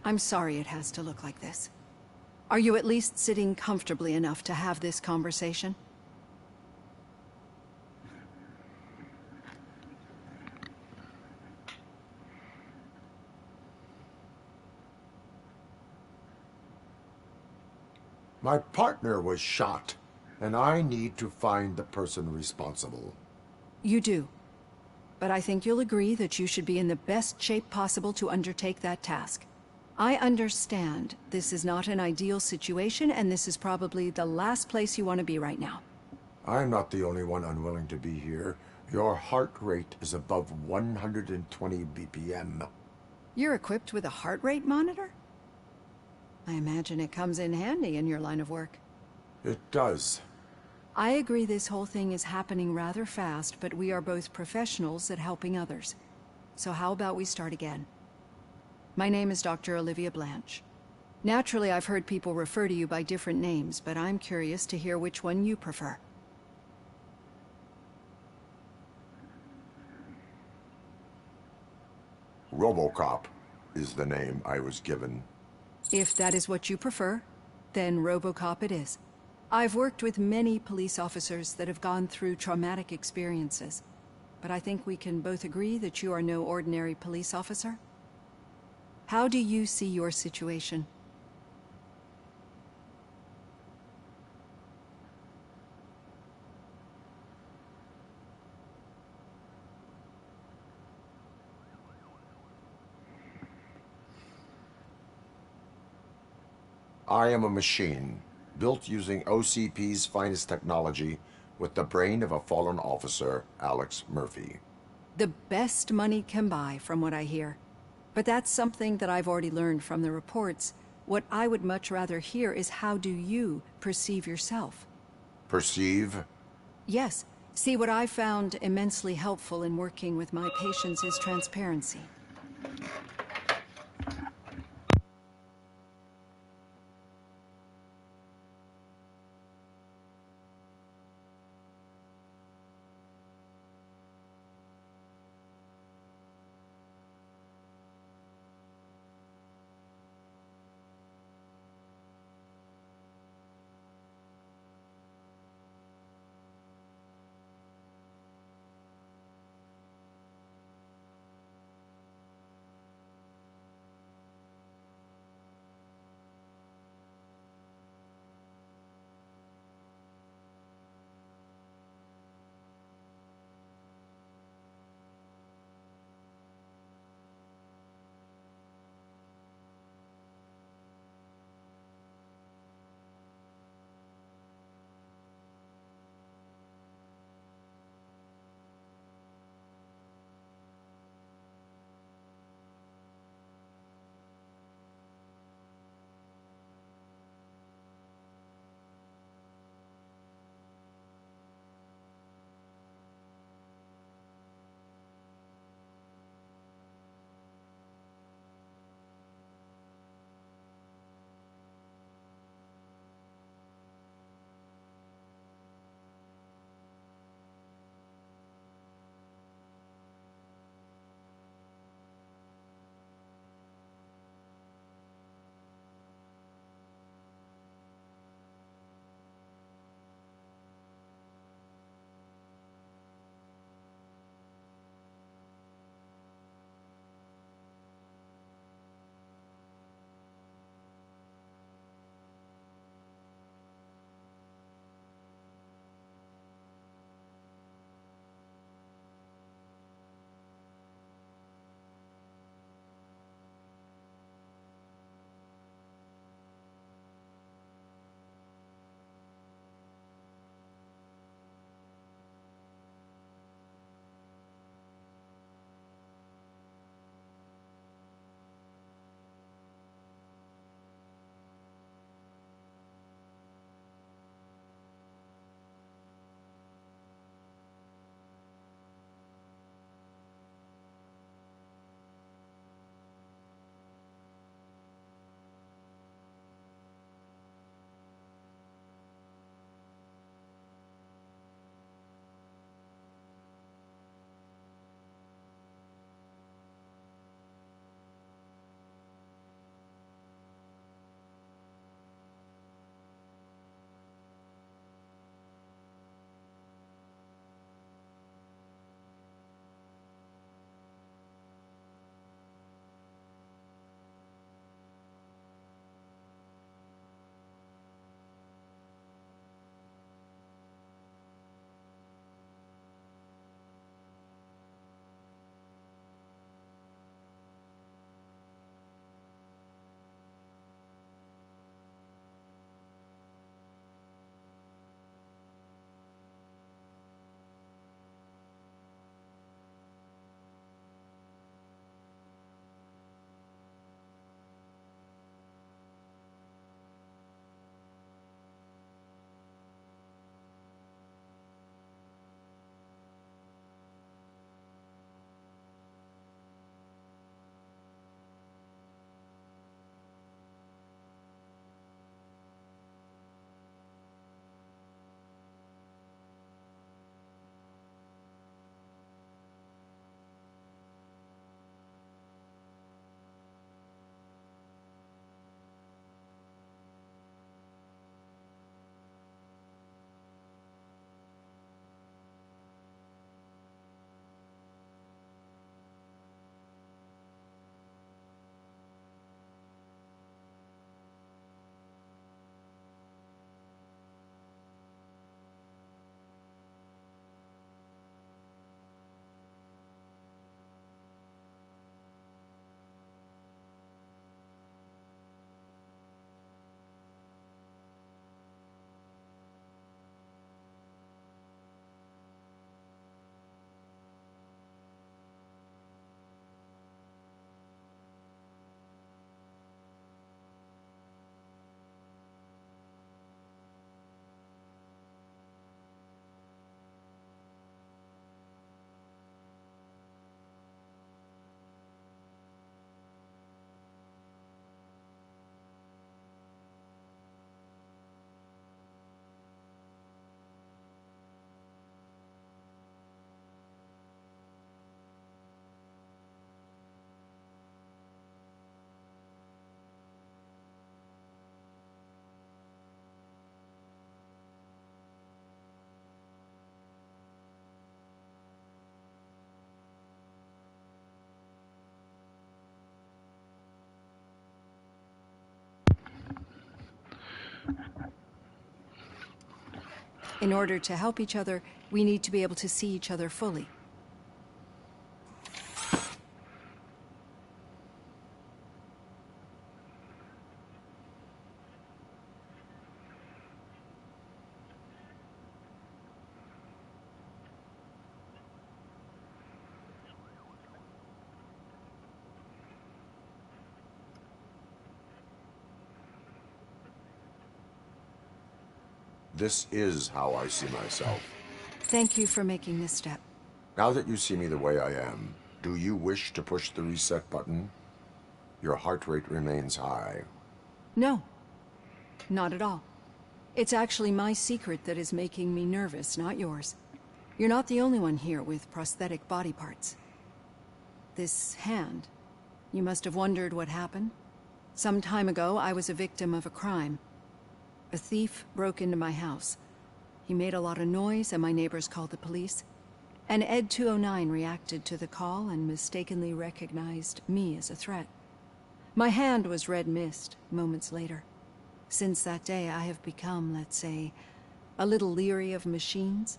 [SPEAKER 19] I'm sorry it has to look like this. Are you at least sitting comfortably enough to have this conversation?
[SPEAKER 3] My partner was shot, and I need to find the person responsible.
[SPEAKER 19] You do. But I think you'll agree that you should be in the best shape possible to undertake that task. I understand this is not an ideal situation, and this is probably the last place you want to be right now.
[SPEAKER 3] I'm not the only one unwilling to be here. Your heart rate is above 120 BPM.
[SPEAKER 19] You're equipped with a heart rate monitor? I imagine it comes in handy in your line of work.
[SPEAKER 3] It does.
[SPEAKER 19] I agree this whole thing is happening rather fast, but we are both professionals at helping others. So how about we start again? My name is Dr. Olivia Blanche. Naturally, I've heard people refer to you by different names, but I'm curious to hear which one you prefer.
[SPEAKER 3] RoboCop is the name I was given.
[SPEAKER 19] If that is what you prefer, then RoboCop it is. I've worked with many police officers that have gone through traumatic experiences, but I think we can both agree that you are no ordinary police officer. How do you see your situation?
[SPEAKER 3] I am a machine, built using OCP's finest technology with the brain of a fallen officer, Alex Murphy.
[SPEAKER 19] The best money can buy, from what I hear. But that's something that I've already learned from the reports. What I would much rather hear is how do you perceive yourself?
[SPEAKER 3] Perceive?
[SPEAKER 19] Yes. See, what I found immensely helpful in working with my patients is transparency. In order to help each other, we need to be able to see each other fully.
[SPEAKER 3] This is how I see myself.
[SPEAKER 19] Thank you for making this step.
[SPEAKER 3] Now that you see me the way I am, do you wish to push the reset button? Your heart rate remains high.
[SPEAKER 19] No, not at all. It's actually my secret that is making me nervous, not yours. You're not the only one here with prosthetic body parts. This hand, you must have wondered what happened. Some time ago, I was a victim of a crime. A thief broke into my house. He made a lot of noise and my neighbors called the police. And Ed 209 reacted to the call and mistakenly recognized me as a threat. My hand was red mist moments later. Since that day, I have become, let's say, a little leery of machines.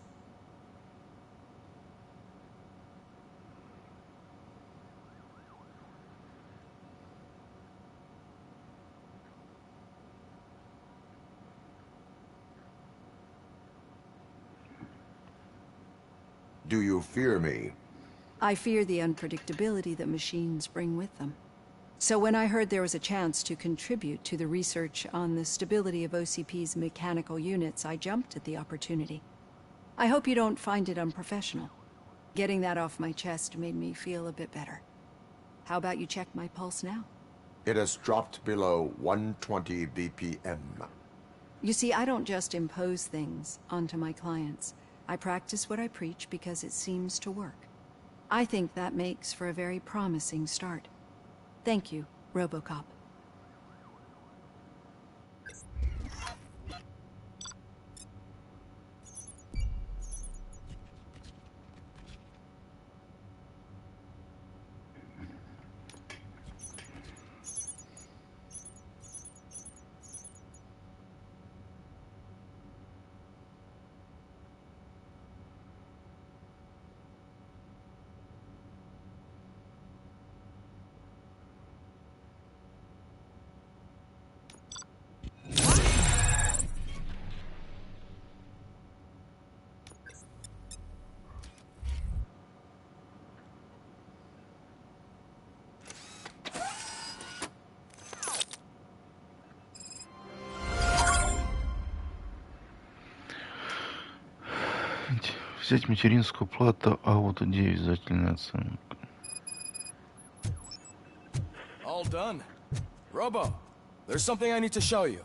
[SPEAKER 3] Do you fear me?
[SPEAKER 19] I fear the unpredictability that machines bring with them. So when I heard there was a chance to contribute to the research on the stability of OCP's mechanical units, I jumped at the opportunity. I hope you don't find it unprofessional. Getting that off my chest made me feel a bit better. How about you check my pulse now?
[SPEAKER 3] It has dropped below 120 BPM.
[SPEAKER 19] You see, I don't just impose things onto my clients. I practice what I preach because it seems to work. I think that makes for a very promising start. Thank you, RoboCop.
[SPEAKER 1] Взять материнскую плату Ауто 9, зательная оценка.
[SPEAKER 8] All done. Robo, there's something I need to show you.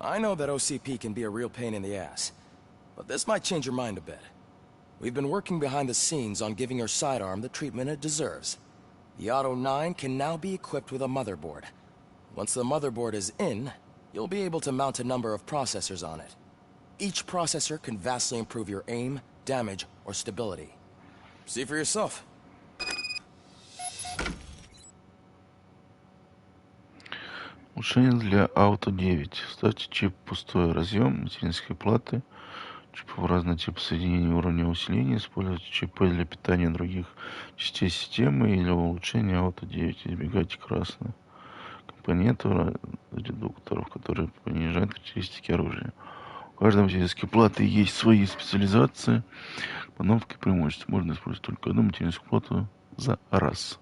[SPEAKER 8] I know that OCP can be a real pain in the ass, but this might change your mind a bit. We've been working behind the scenes on giving your sidearm the treatment it deserves. The Auto 9 can now be equipped with a motherboard. Once the motherboard is in, you'll be able to mount a number of processors on it. Each processor can vastly improve your aim, damage, or stability. See for yourself.
[SPEAKER 1] Улучшение для Auto 9. Ставьте чип пустой разъем материнской платы. Чипов разного типа соединений уровня усиления. Используйте чипы для питания других частей системы или улучшения Auto 9. Избегайте красных компонентов, редукторов, которые понижают характеристики оружия. У каждой материнской платы есть свои специализации, компоновки и преимущества. Можно использовать только одну материнскую плату за раз.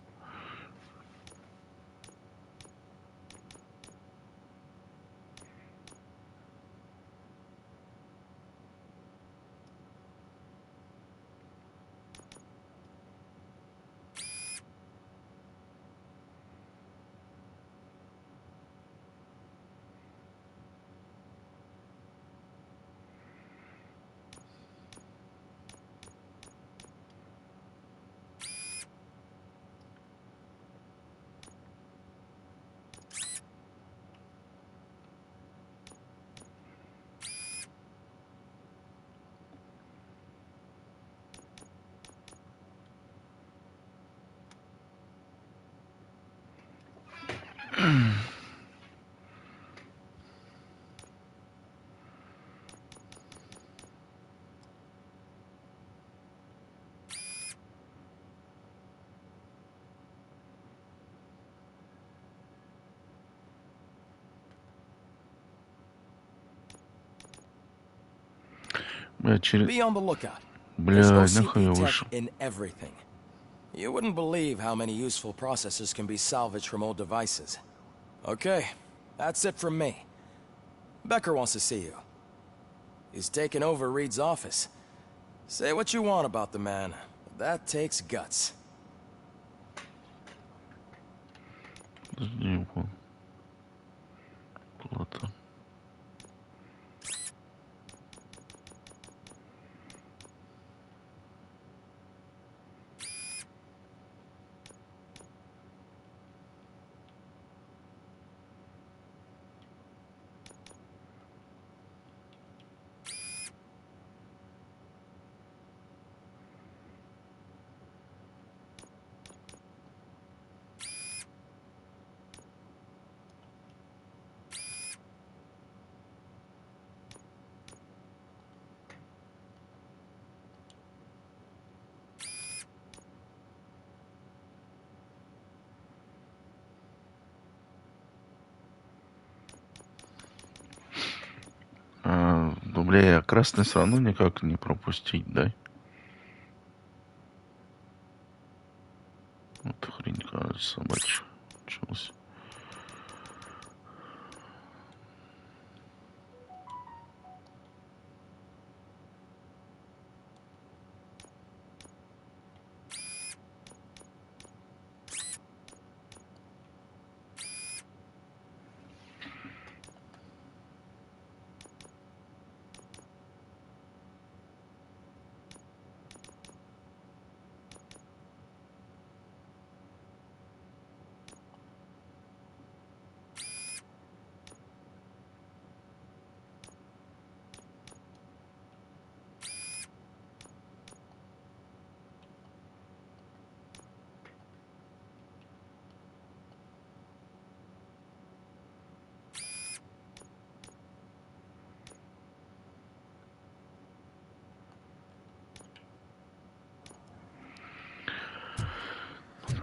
[SPEAKER 8] Be on the lookout.
[SPEAKER 1] Бля,
[SPEAKER 8] There's
[SPEAKER 1] нахуй я
[SPEAKER 8] OCP
[SPEAKER 1] вышел.
[SPEAKER 8] tech in everything. You wouldn't believe how many useful processors can be salvaged from old devices. Okay, that's it from me. Becker wants to see you. He's taken over Reed's office. Say what you want about the man. That takes guts.
[SPEAKER 1] Не понял. Плата. Ну, бля, красный все равно никак не пропустить, да? Вот хрень, кажется, собачья. Учился.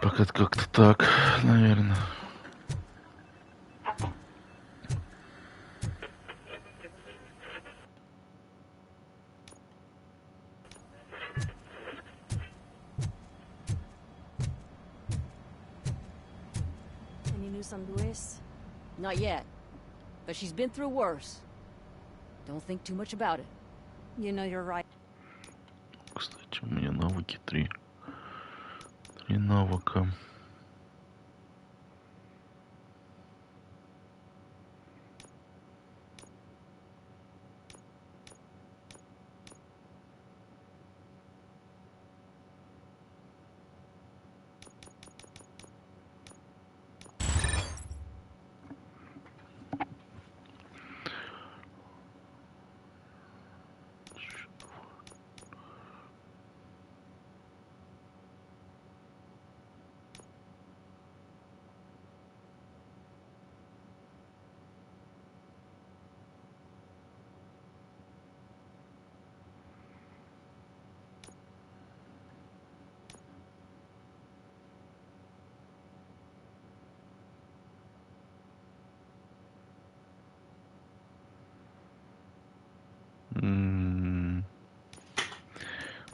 [SPEAKER 1] Пока как-то так, наверное.
[SPEAKER 20] Any news on Luis? Not yet. But she's been through worse. Don't think too much about it. You know you're right.
[SPEAKER 1] Кстати, у меня навыки 3. 3 навыка.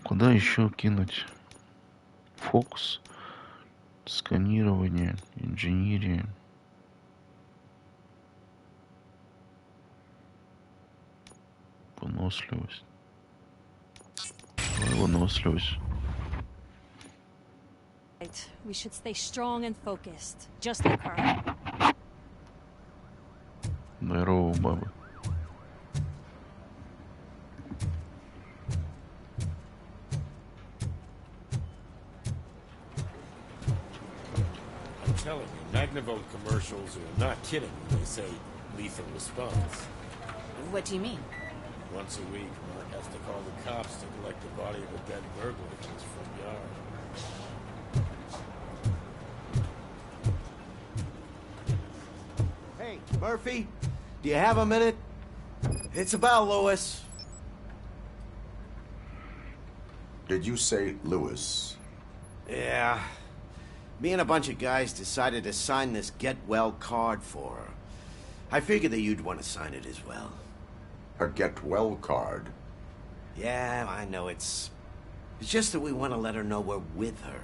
[SPEAKER 1] Куда еще кинуть? Фокус, сканирование, инженерия. Выносливость. Выносливость.
[SPEAKER 20] We should stay strong and focused, just like her.
[SPEAKER 1] Здорово, баба.
[SPEAKER 21] I'm telling you, Magnavolt commercials are not kidding when they say lethal response.
[SPEAKER 20] What do you mean?
[SPEAKER 21] Once a week, Mark has to call the cops to collect the body of a dead burglar from his front yard.
[SPEAKER 5] Hey, Murphy, do you have a minute? It's about Lewis.
[SPEAKER 3] Did you say Lewis?
[SPEAKER 5] Yeah. Me and a bunch of guys decided to sign this get well card for her. I figured that you'd want to sign it as well.
[SPEAKER 3] A get well card?
[SPEAKER 4] Yeah, I know it's just that we want to let her know we're with her.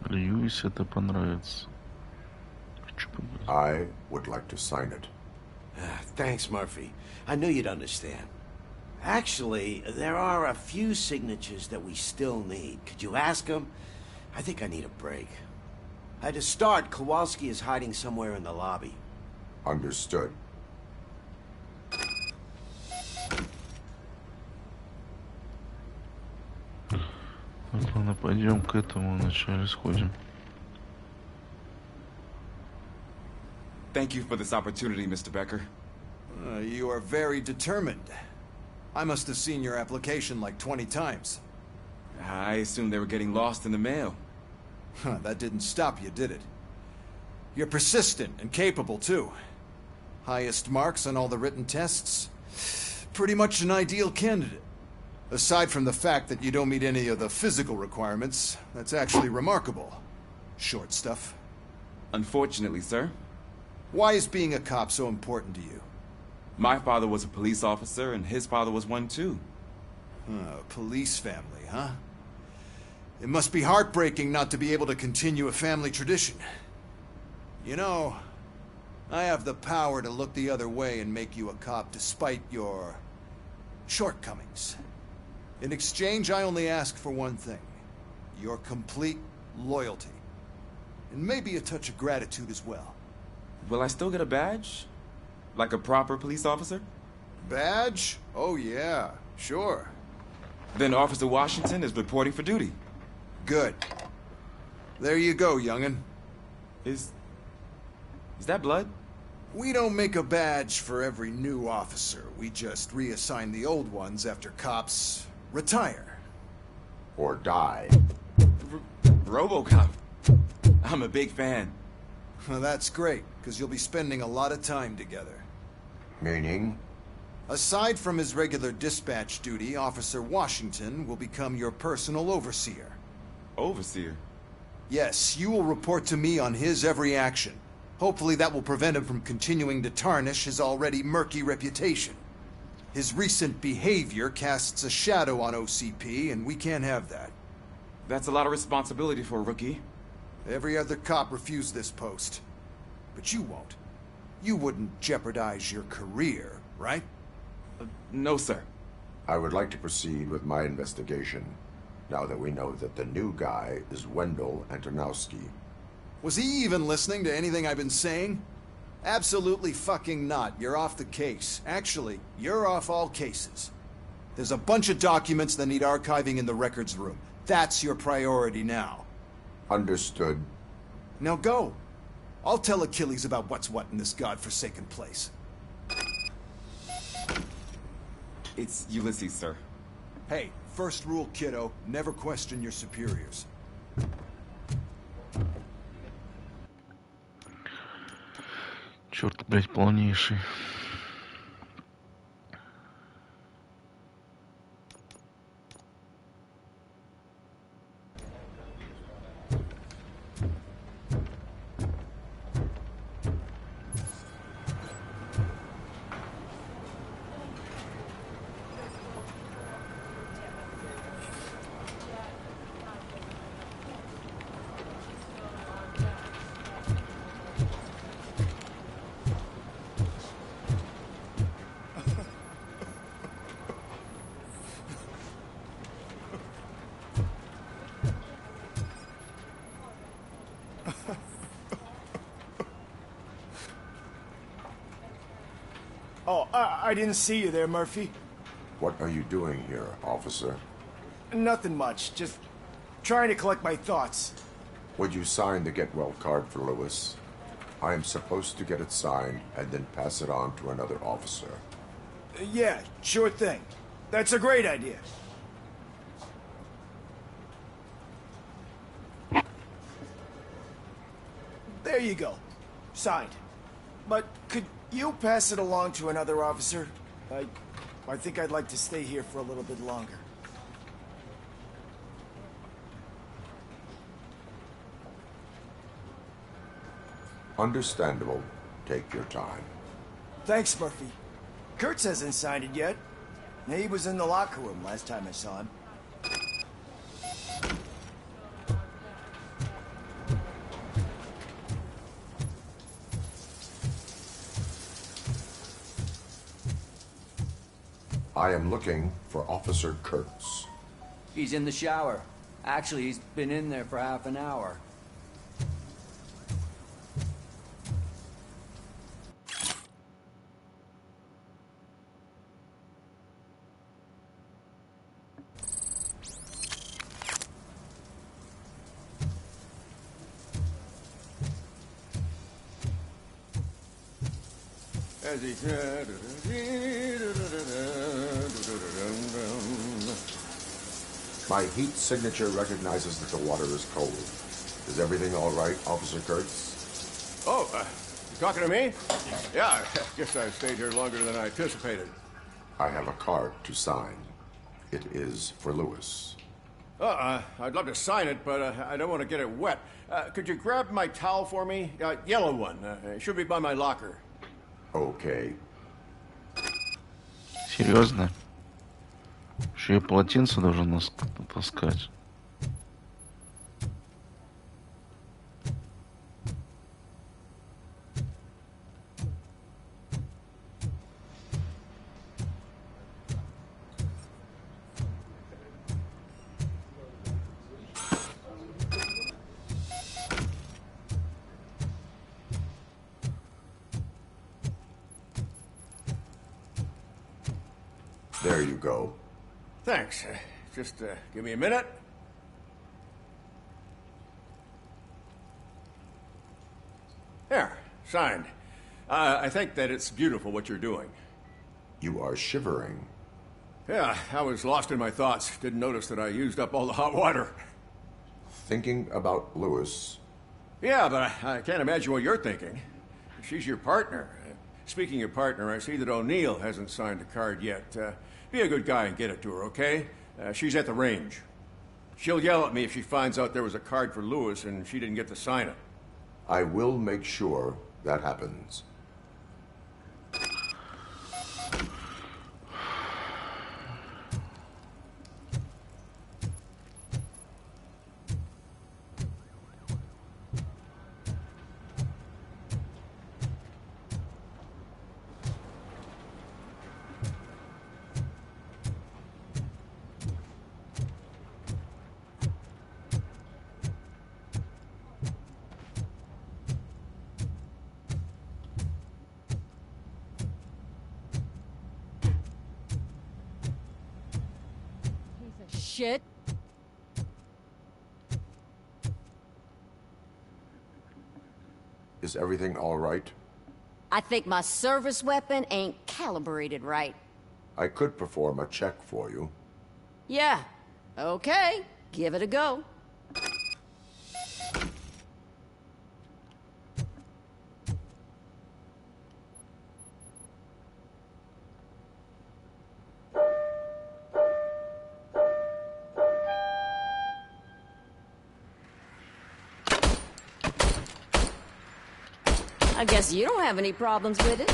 [SPEAKER 1] Льюис это понравится.
[SPEAKER 3] I would like to sign it.
[SPEAKER 4] Thanks, Murphy. I knew you'd understand. Actually, there are a few signatures that we still need. Could you ask him? I think I need a break. To start, Kowalski is hiding somewhere in the lobby.
[SPEAKER 3] Understood.
[SPEAKER 1] Ладно, пойдем к этому вначале сходим.
[SPEAKER 22] Thank you for this opportunity, Mr. Becker.
[SPEAKER 23] You are very determined. I must have seen your application like 20 times.
[SPEAKER 22] I assumed they were getting lost in the mail.
[SPEAKER 23] That didn't stop you, did it? You're persistent and capable, too. Highest marks on all the written tests. Pretty much an ideal candidate. Aside from the fact that you don't meet any of the physical requirements, that's actually remarkable. Short stuff.
[SPEAKER 22] Unfortunately, sir.
[SPEAKER 23] Why is being a cop so important to you?
[SPEAKER 22] My father was a police officer, and his father was one, too.
[SPEAKER 23] Police family, huh? It must be heartbreaking not to be able to continue a family tradition. You know, I have the power to look the other way and make you a cop despite your shortcomings. In exchange, I only ask for one thing. Your complete loyalty. And maybe a touch of gratitude as well.
[SPEAKER 22] Will I still get a badge? Like a proper police officer?
[SPEAKER 23] Badge? Oh yeah, sure.
[SPEAKER 22] Then Officer Washington is reporting for duty.
[SPEAKER 23] Good. There you go, young'un.
[SPEAKER 22] Is that blood?
[SPEAKER 23] We don't make a badge for every new officer. We just reassign the old ones after cops retire.
[SPEAKER 3] Or die.
[SPEAKER 22] RoboCop. I'm a big fan.
[SPEAKER 23] Well, that's great, because you'll be spending a lot of time together.
[SPEAKER 3] Meaning?
[SPEAKER 23] Aside from his regular dispatch duty, Officer Washington will become your personal overseer.
[SPEAKER 22] Overseer?
[SPEAKER 23] Yes, you will report to me on his every action. Hopefully that will prevent him from continuing to tarnish his already murky reputation. His recent behavior casts a shadow on OCP, and we can't have that.
[SPEAKER 22] That's a lot of responsibility for a rookie.
[SPEAKER 23] Every other cop refused this post. But you won't. You wouldn't jeopardize your career, right?
[SPEAKER 22] No, sir.
[SPEAKER 3] I would like to proceed with my investigation, now that we know that the new guy is Wendell Antonowski.
[SPEAKER 23] Was he even listening to anything I've been saying? Absolutely fucking not. You're off the case. Actually, you're off all cases. There's a bunch of documents that need archiving in the records room. That's your priority now.
[SPEAKER 3] Understood.
[SPEAKER 23] Now go. I'll tell Achilles about what's what in this godforsaken place.
[SPEAKER 22] It's Ulysses, sir.
[SPEAKER 23] Hey, first rule, kiddo, never question your superiors.
[SPEAKER 1] Черт, блядь, полнейший.
[SPEAKER 5] Oh, I didn't see you there, Murphy.
[SPEAKER 3] What are you doing here, officer?
[SPEAKER 5] Nothing much, just trying to collect my thoughts.
[SPEAKER 3] Would you sign the get well card for Lewis? I am supposed to get it signed and then pass it on to another officer.
[SPEAKER 5] Yeah, sure thing. That's a great idea. There you go. Signed. But could you pass it along to another officer? I think I'd like to stay here for a little bit longer.
[SPEAKER 3] Understandable. Take your time.
[SPEAKER 5] Thanks, Murphy. Kurtz hasn't signed it yet. He was in the locker room last time I saw him.
[SPEAKER 3] I am looking for Officer Kurtz.
[SPEAKER 2] He's in the shower. Actually, he's been in there for half an hour.
[SPEAKER 10] As he said,
[SPEAKER 3] my heat signature recognizes that the water is cold. Is everything all right, Officer Kurtz?
[SPEAKER 10] oh, you talking to me? Yeah, I guess I stayed here longer than I anticipated.
[SPEAKER 3] I have a card to sign. It is for Lewis.
[SPEAKER 10] I'd love to sign it, but I don't want to get it wet. Could you grab my towel for me? Yellow one. It should be by my locker.
[SPEAKER 3] Okay.
[SPEAKER 1] Серьезно? Еще и полотенце должен таскать.
[SPEAKER 3] There you go.
[SPEAKER 10] Thanks. Just give me a minute. There, signed. I think that it's beautiful what you're doing.
[SPEAKER 3] You are shivering.
[SPEAKER 10] Yeah, I was lost in my thoughts. Didn't notice that I used up all the hot water.
[SPEAKER 3] Thinking about Lewis.
[SPEAKER 10] Yeah, but I can't imagine what you're thinking. She's your partner. Speaking of partner, I see that O'Neill hasn't signed the card yet. Be a good guy and get it to her, okay? She's at the range. She'll yell at me if she finds out there was a card for Lewis and she didn't get to sign it.
[SPEAKER 3] I will make sure that happens.
[SPEAKER 20] Shit.
[SPEAKER 3] Is everything all right?
[SPEAKER 7] I think my service weapon ain't calibrated right.
[SPEAKER 3] I could perform a check for you.
[SPEAKER 7] Yeah. Okay. Give it a go. I guess you don't have any problems with it.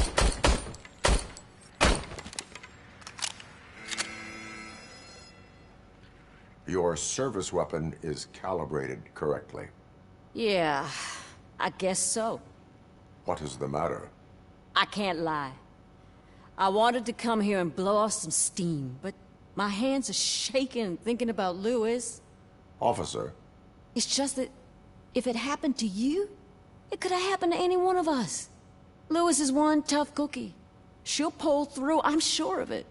[SPEAKER 3] Your service weapon is calibrated correctly.
[SPEAKER 7] Yeah, I guess so.
[SPEAKER 3] What is the matter?
[SPEAKER 7] I can't lie. I wanted to come here and blow off some steam, but my hands are shaking thinking about Lewis.
[SPEAKER 3] Officer.
[SPEAKER 7] It's just that if it happened to you, it could have happened to any one of us. Lewis is one tough cookie. She'll pull through, I'm sure of it.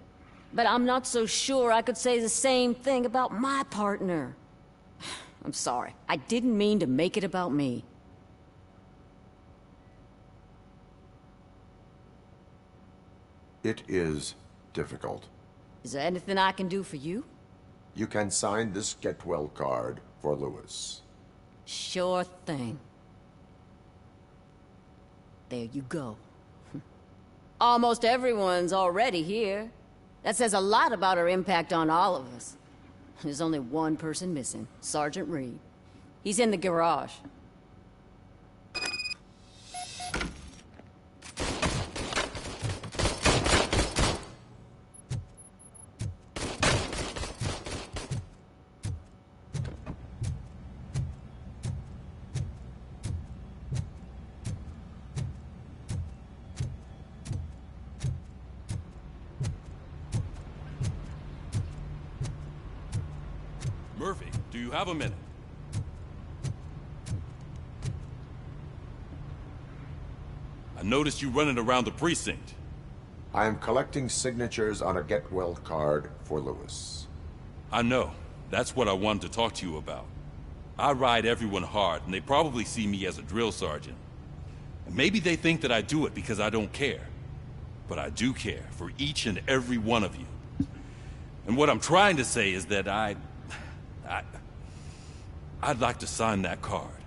[SPEAKER 7] But I'm not so sure I could say the same thing about my partner. I'm sorry. I didn't mean to make it about me.
[SPEAKER 3] It is difficult.
[SPEAKER 7] Is there anything I can do for you?
[SPEAKER 3] You can sign this get well card for Lewis.
[SPEAKER 7] Sure thing. There you go. Almost everyone's already here. That says a lot about her impact on all of us. There's only one person missing, Sergeant Reed. He's in the garage.
[SPEAKER 11] Do you have a minute? I noticed you running around the precinct.
[SPEAKER 3] I am collecting signatures on a get-well card for Lewis.
[SPEAKER 11] I know. That's what I wanted to talk to you about. I ride everyone hard, and they probably see me as a drill sergeant. And maybe they think that I do it because I don't care. But I do care for each and every one of you. And what I'm trying to say is that I'd like to sign that card,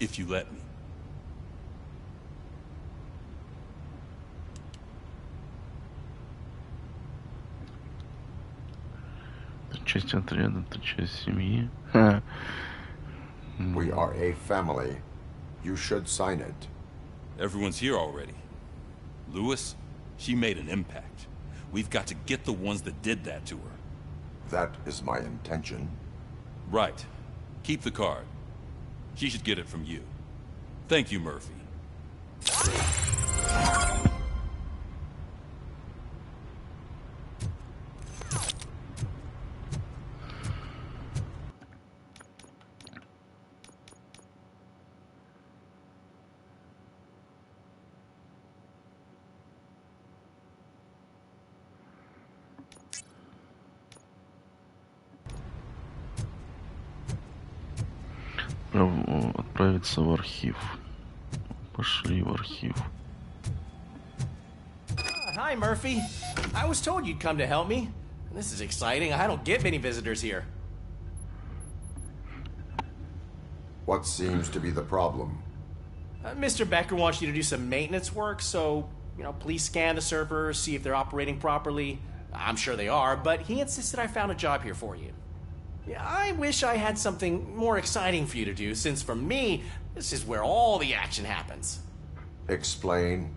[SPEAKER 11] if you let me.
[SPEAKER 1] Часть отряда, это часть семьи.
[SPEAKER 3] We are a family. You should sign it.
[SPEAKER 11] Everyone's here already. Lewis, she made an impact. We've got to get the ones that did that to her.
[SPEAKER 3] That is my intention.
[SPEAKER 11] Right. Keep the card. She should get it from you. Thank you, Murphy.
[SPEAKER 1] Отправиться в архив. Пошли в архив.
[SPEAKER 12] Hi, Murphy. I was told you'd come to help me. This is exciting. I don't get many visitors here.
[SPEAKER 3] What seems to be the problem?
[SPEAKER 12] Mr. Becker wants you to do some maintenance work, so, please scan the servers, see if they're operating properly. I'm sure they are, but he insisted I found a job here for you. Yeah, I wish I had something more exciting for you to do, since for me, this is where all the action happens.
[SPEAKER 3] Explain.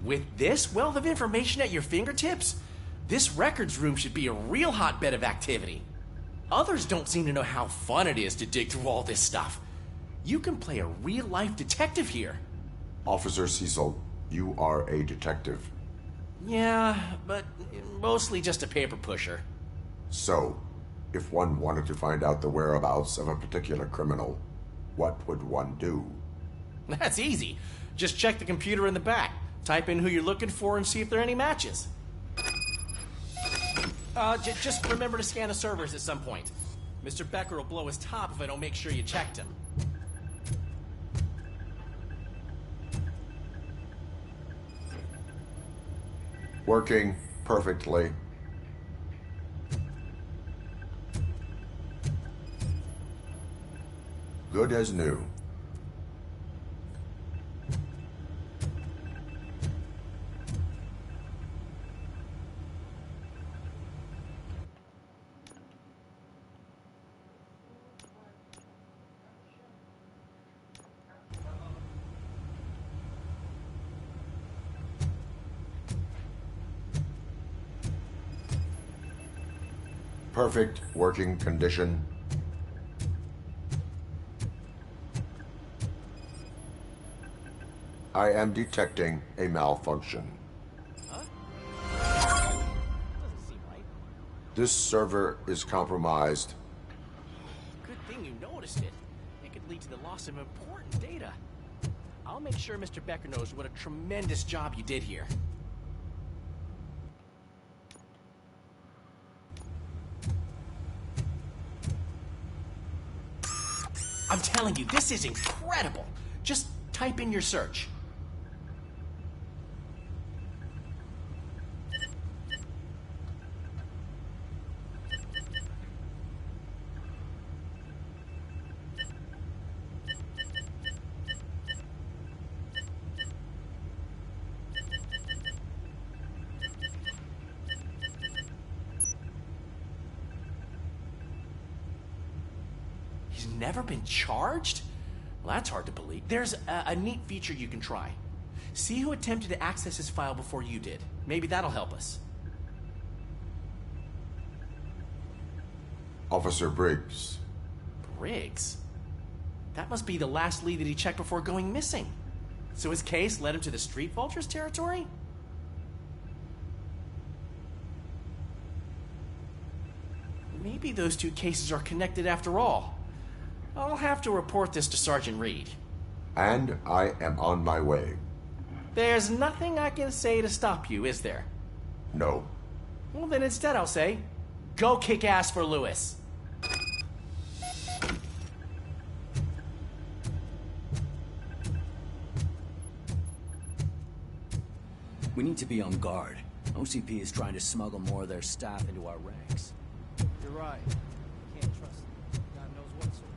[SPEAKER 12] With this wealth of information at your fingertips, this records room should be a real hotbed of activity. Others don't seem to know how fun it is to dig through all this stuff. You can play a real-life detective here.
[SPEAKER 3] Officer Cecil, you are a detective.
[SPEAKER 12] Yeah, but mostly just a paper pusher.
[SPEAKER 3] So, if one wanted to find out the whereabouts of a particular criminal, what would one do?
[SPEAKER 12] That's easy. Just check the computer in the back, type in who you're looking for, and see if there are any matches. Just remember to scan the servers at some point. Mr. Becker will blow his top if I don't make sure you checked him.
[SPEAKER 3] Working perfectly. Good as new. Perfect working condition. I am detecting a malfunction. This server is compromised.
[SPEAKER 12] Good thing you noticed it. It could lead to the loss of important data. I'll make sure Mr. Becker knows what a tremendous job you did here. I'm telling you, this is incredible. Just type in your search. He's never been charged? Well, that's hard to believe. There's a neat feature you can try. See who attempted to access his file before you did. Maybe that'll help us.
[SPEAKER 3] Officer Briggs.
[SPEAKER 12] Briggs? That must be the last lead that he checked before going missing. So his case led him to the Street Vultures territory? Maybe those two cases are connected after all. I'll have to report this to Sergeant Reed.
[SPEAKER 3] And I am on my way.
[SPEAKER 12] There's nothing I can say to stop you, is there?
[SPEAKER 3] No.
[SPEAKER 12] Well, then instead I'll say, go kick ass for Lewis.
[SPEAKER 2] We need to be on guard. OCP is trying to smuggle more of their staff into our ranks.
[SPEAKER 6] You're right. Can't trust them. God knows what sort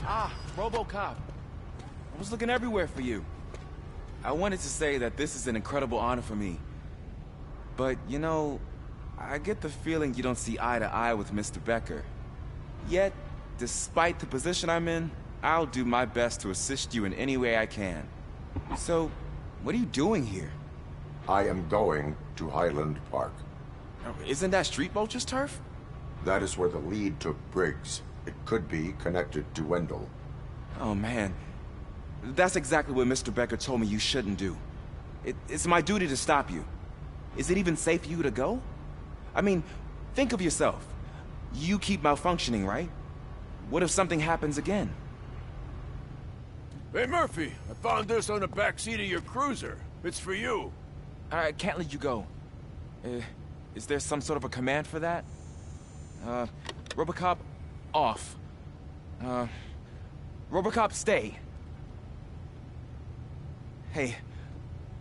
[SPEAKER 22] Ah, RoboCop. I was looking everywhere for you. I wanted to say that this is an incredible honor for me. But, you know, I get the feeling you don't see eye to eye with Mr. Becker. Yet, despite the position I'm in, I'll do my best to assist you in any way I can. So, what are you doing here?
[SPEAKER 3] I am going to Highland Park.
[SPEAKER 22] Isn't that Street Vulture's turf?
[SPEAKER 3] That is where the lead took Briggs. It could be connected to Wendell.
[SPEAKER 22] Oh, man. That's exactly what Mr. Becker told me you shouldn't do. It's my duty to stop you. Is it even safe for you to go? I mean, think of yourself. You keep malfunctioning, right? What if something happens again?
[SPEAKER 10] Hey, Murphy, I found this on the back seat of your cruiser. It's for you.
[SPEAKER 22] I can't let you go. Is there some sort of a command for that? RoboCop, off. RoboCop, stay. Hey,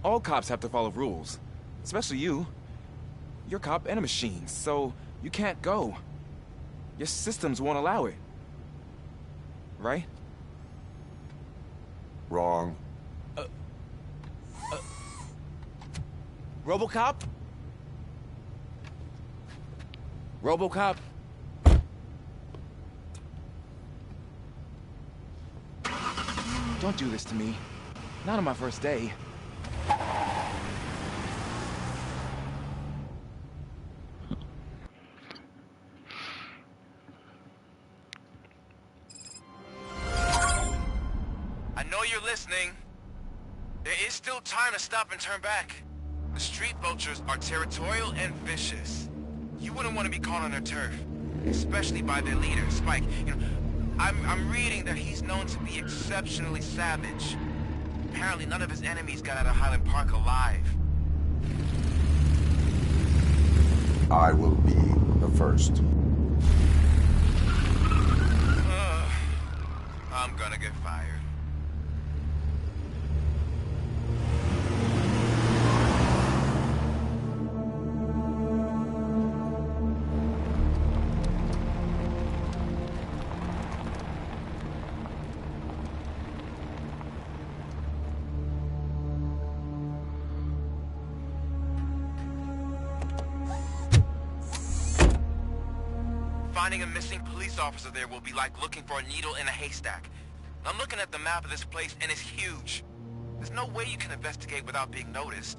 [SPEAKER 22] all cops have to follow rules. Especially you. You're a cop and a machine, so you can't go. Your systems won't allow it. Right?
[SPEAKER 3] Wrong.
[SPEAKER 22] RoboCop? RoboCop? Don't do this to me. Not on my first day.
[SPEAKER 17] I know you're listening. There is still time to stop and turn back. The street vultures are territorial and vicious. You wouldn't want to be caught on their turf, especially by their leader, Spike. You know, I'm reading that he's known to be exceptionally savage. Apparently none of his enemies got out of Highland Park alive.
[SPEAKER 3] I will be the first.
[SPEAKER 17] I'm gonna get fired. Finding a missing police officer there will be like looking for a needle in a haystack. I'm looking at the map of this place and it's huge. There's no way you can investigate without being noticed.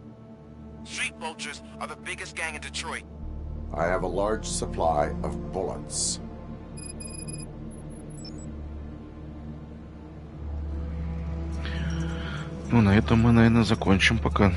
[SPEAKER 17] Street vultures are the biggest gang in Detroit.
[SPEAKER 3] I have a large supply of bullets.
[SPEAKER 1] Ну, на этом мы, наверное, закончим пока.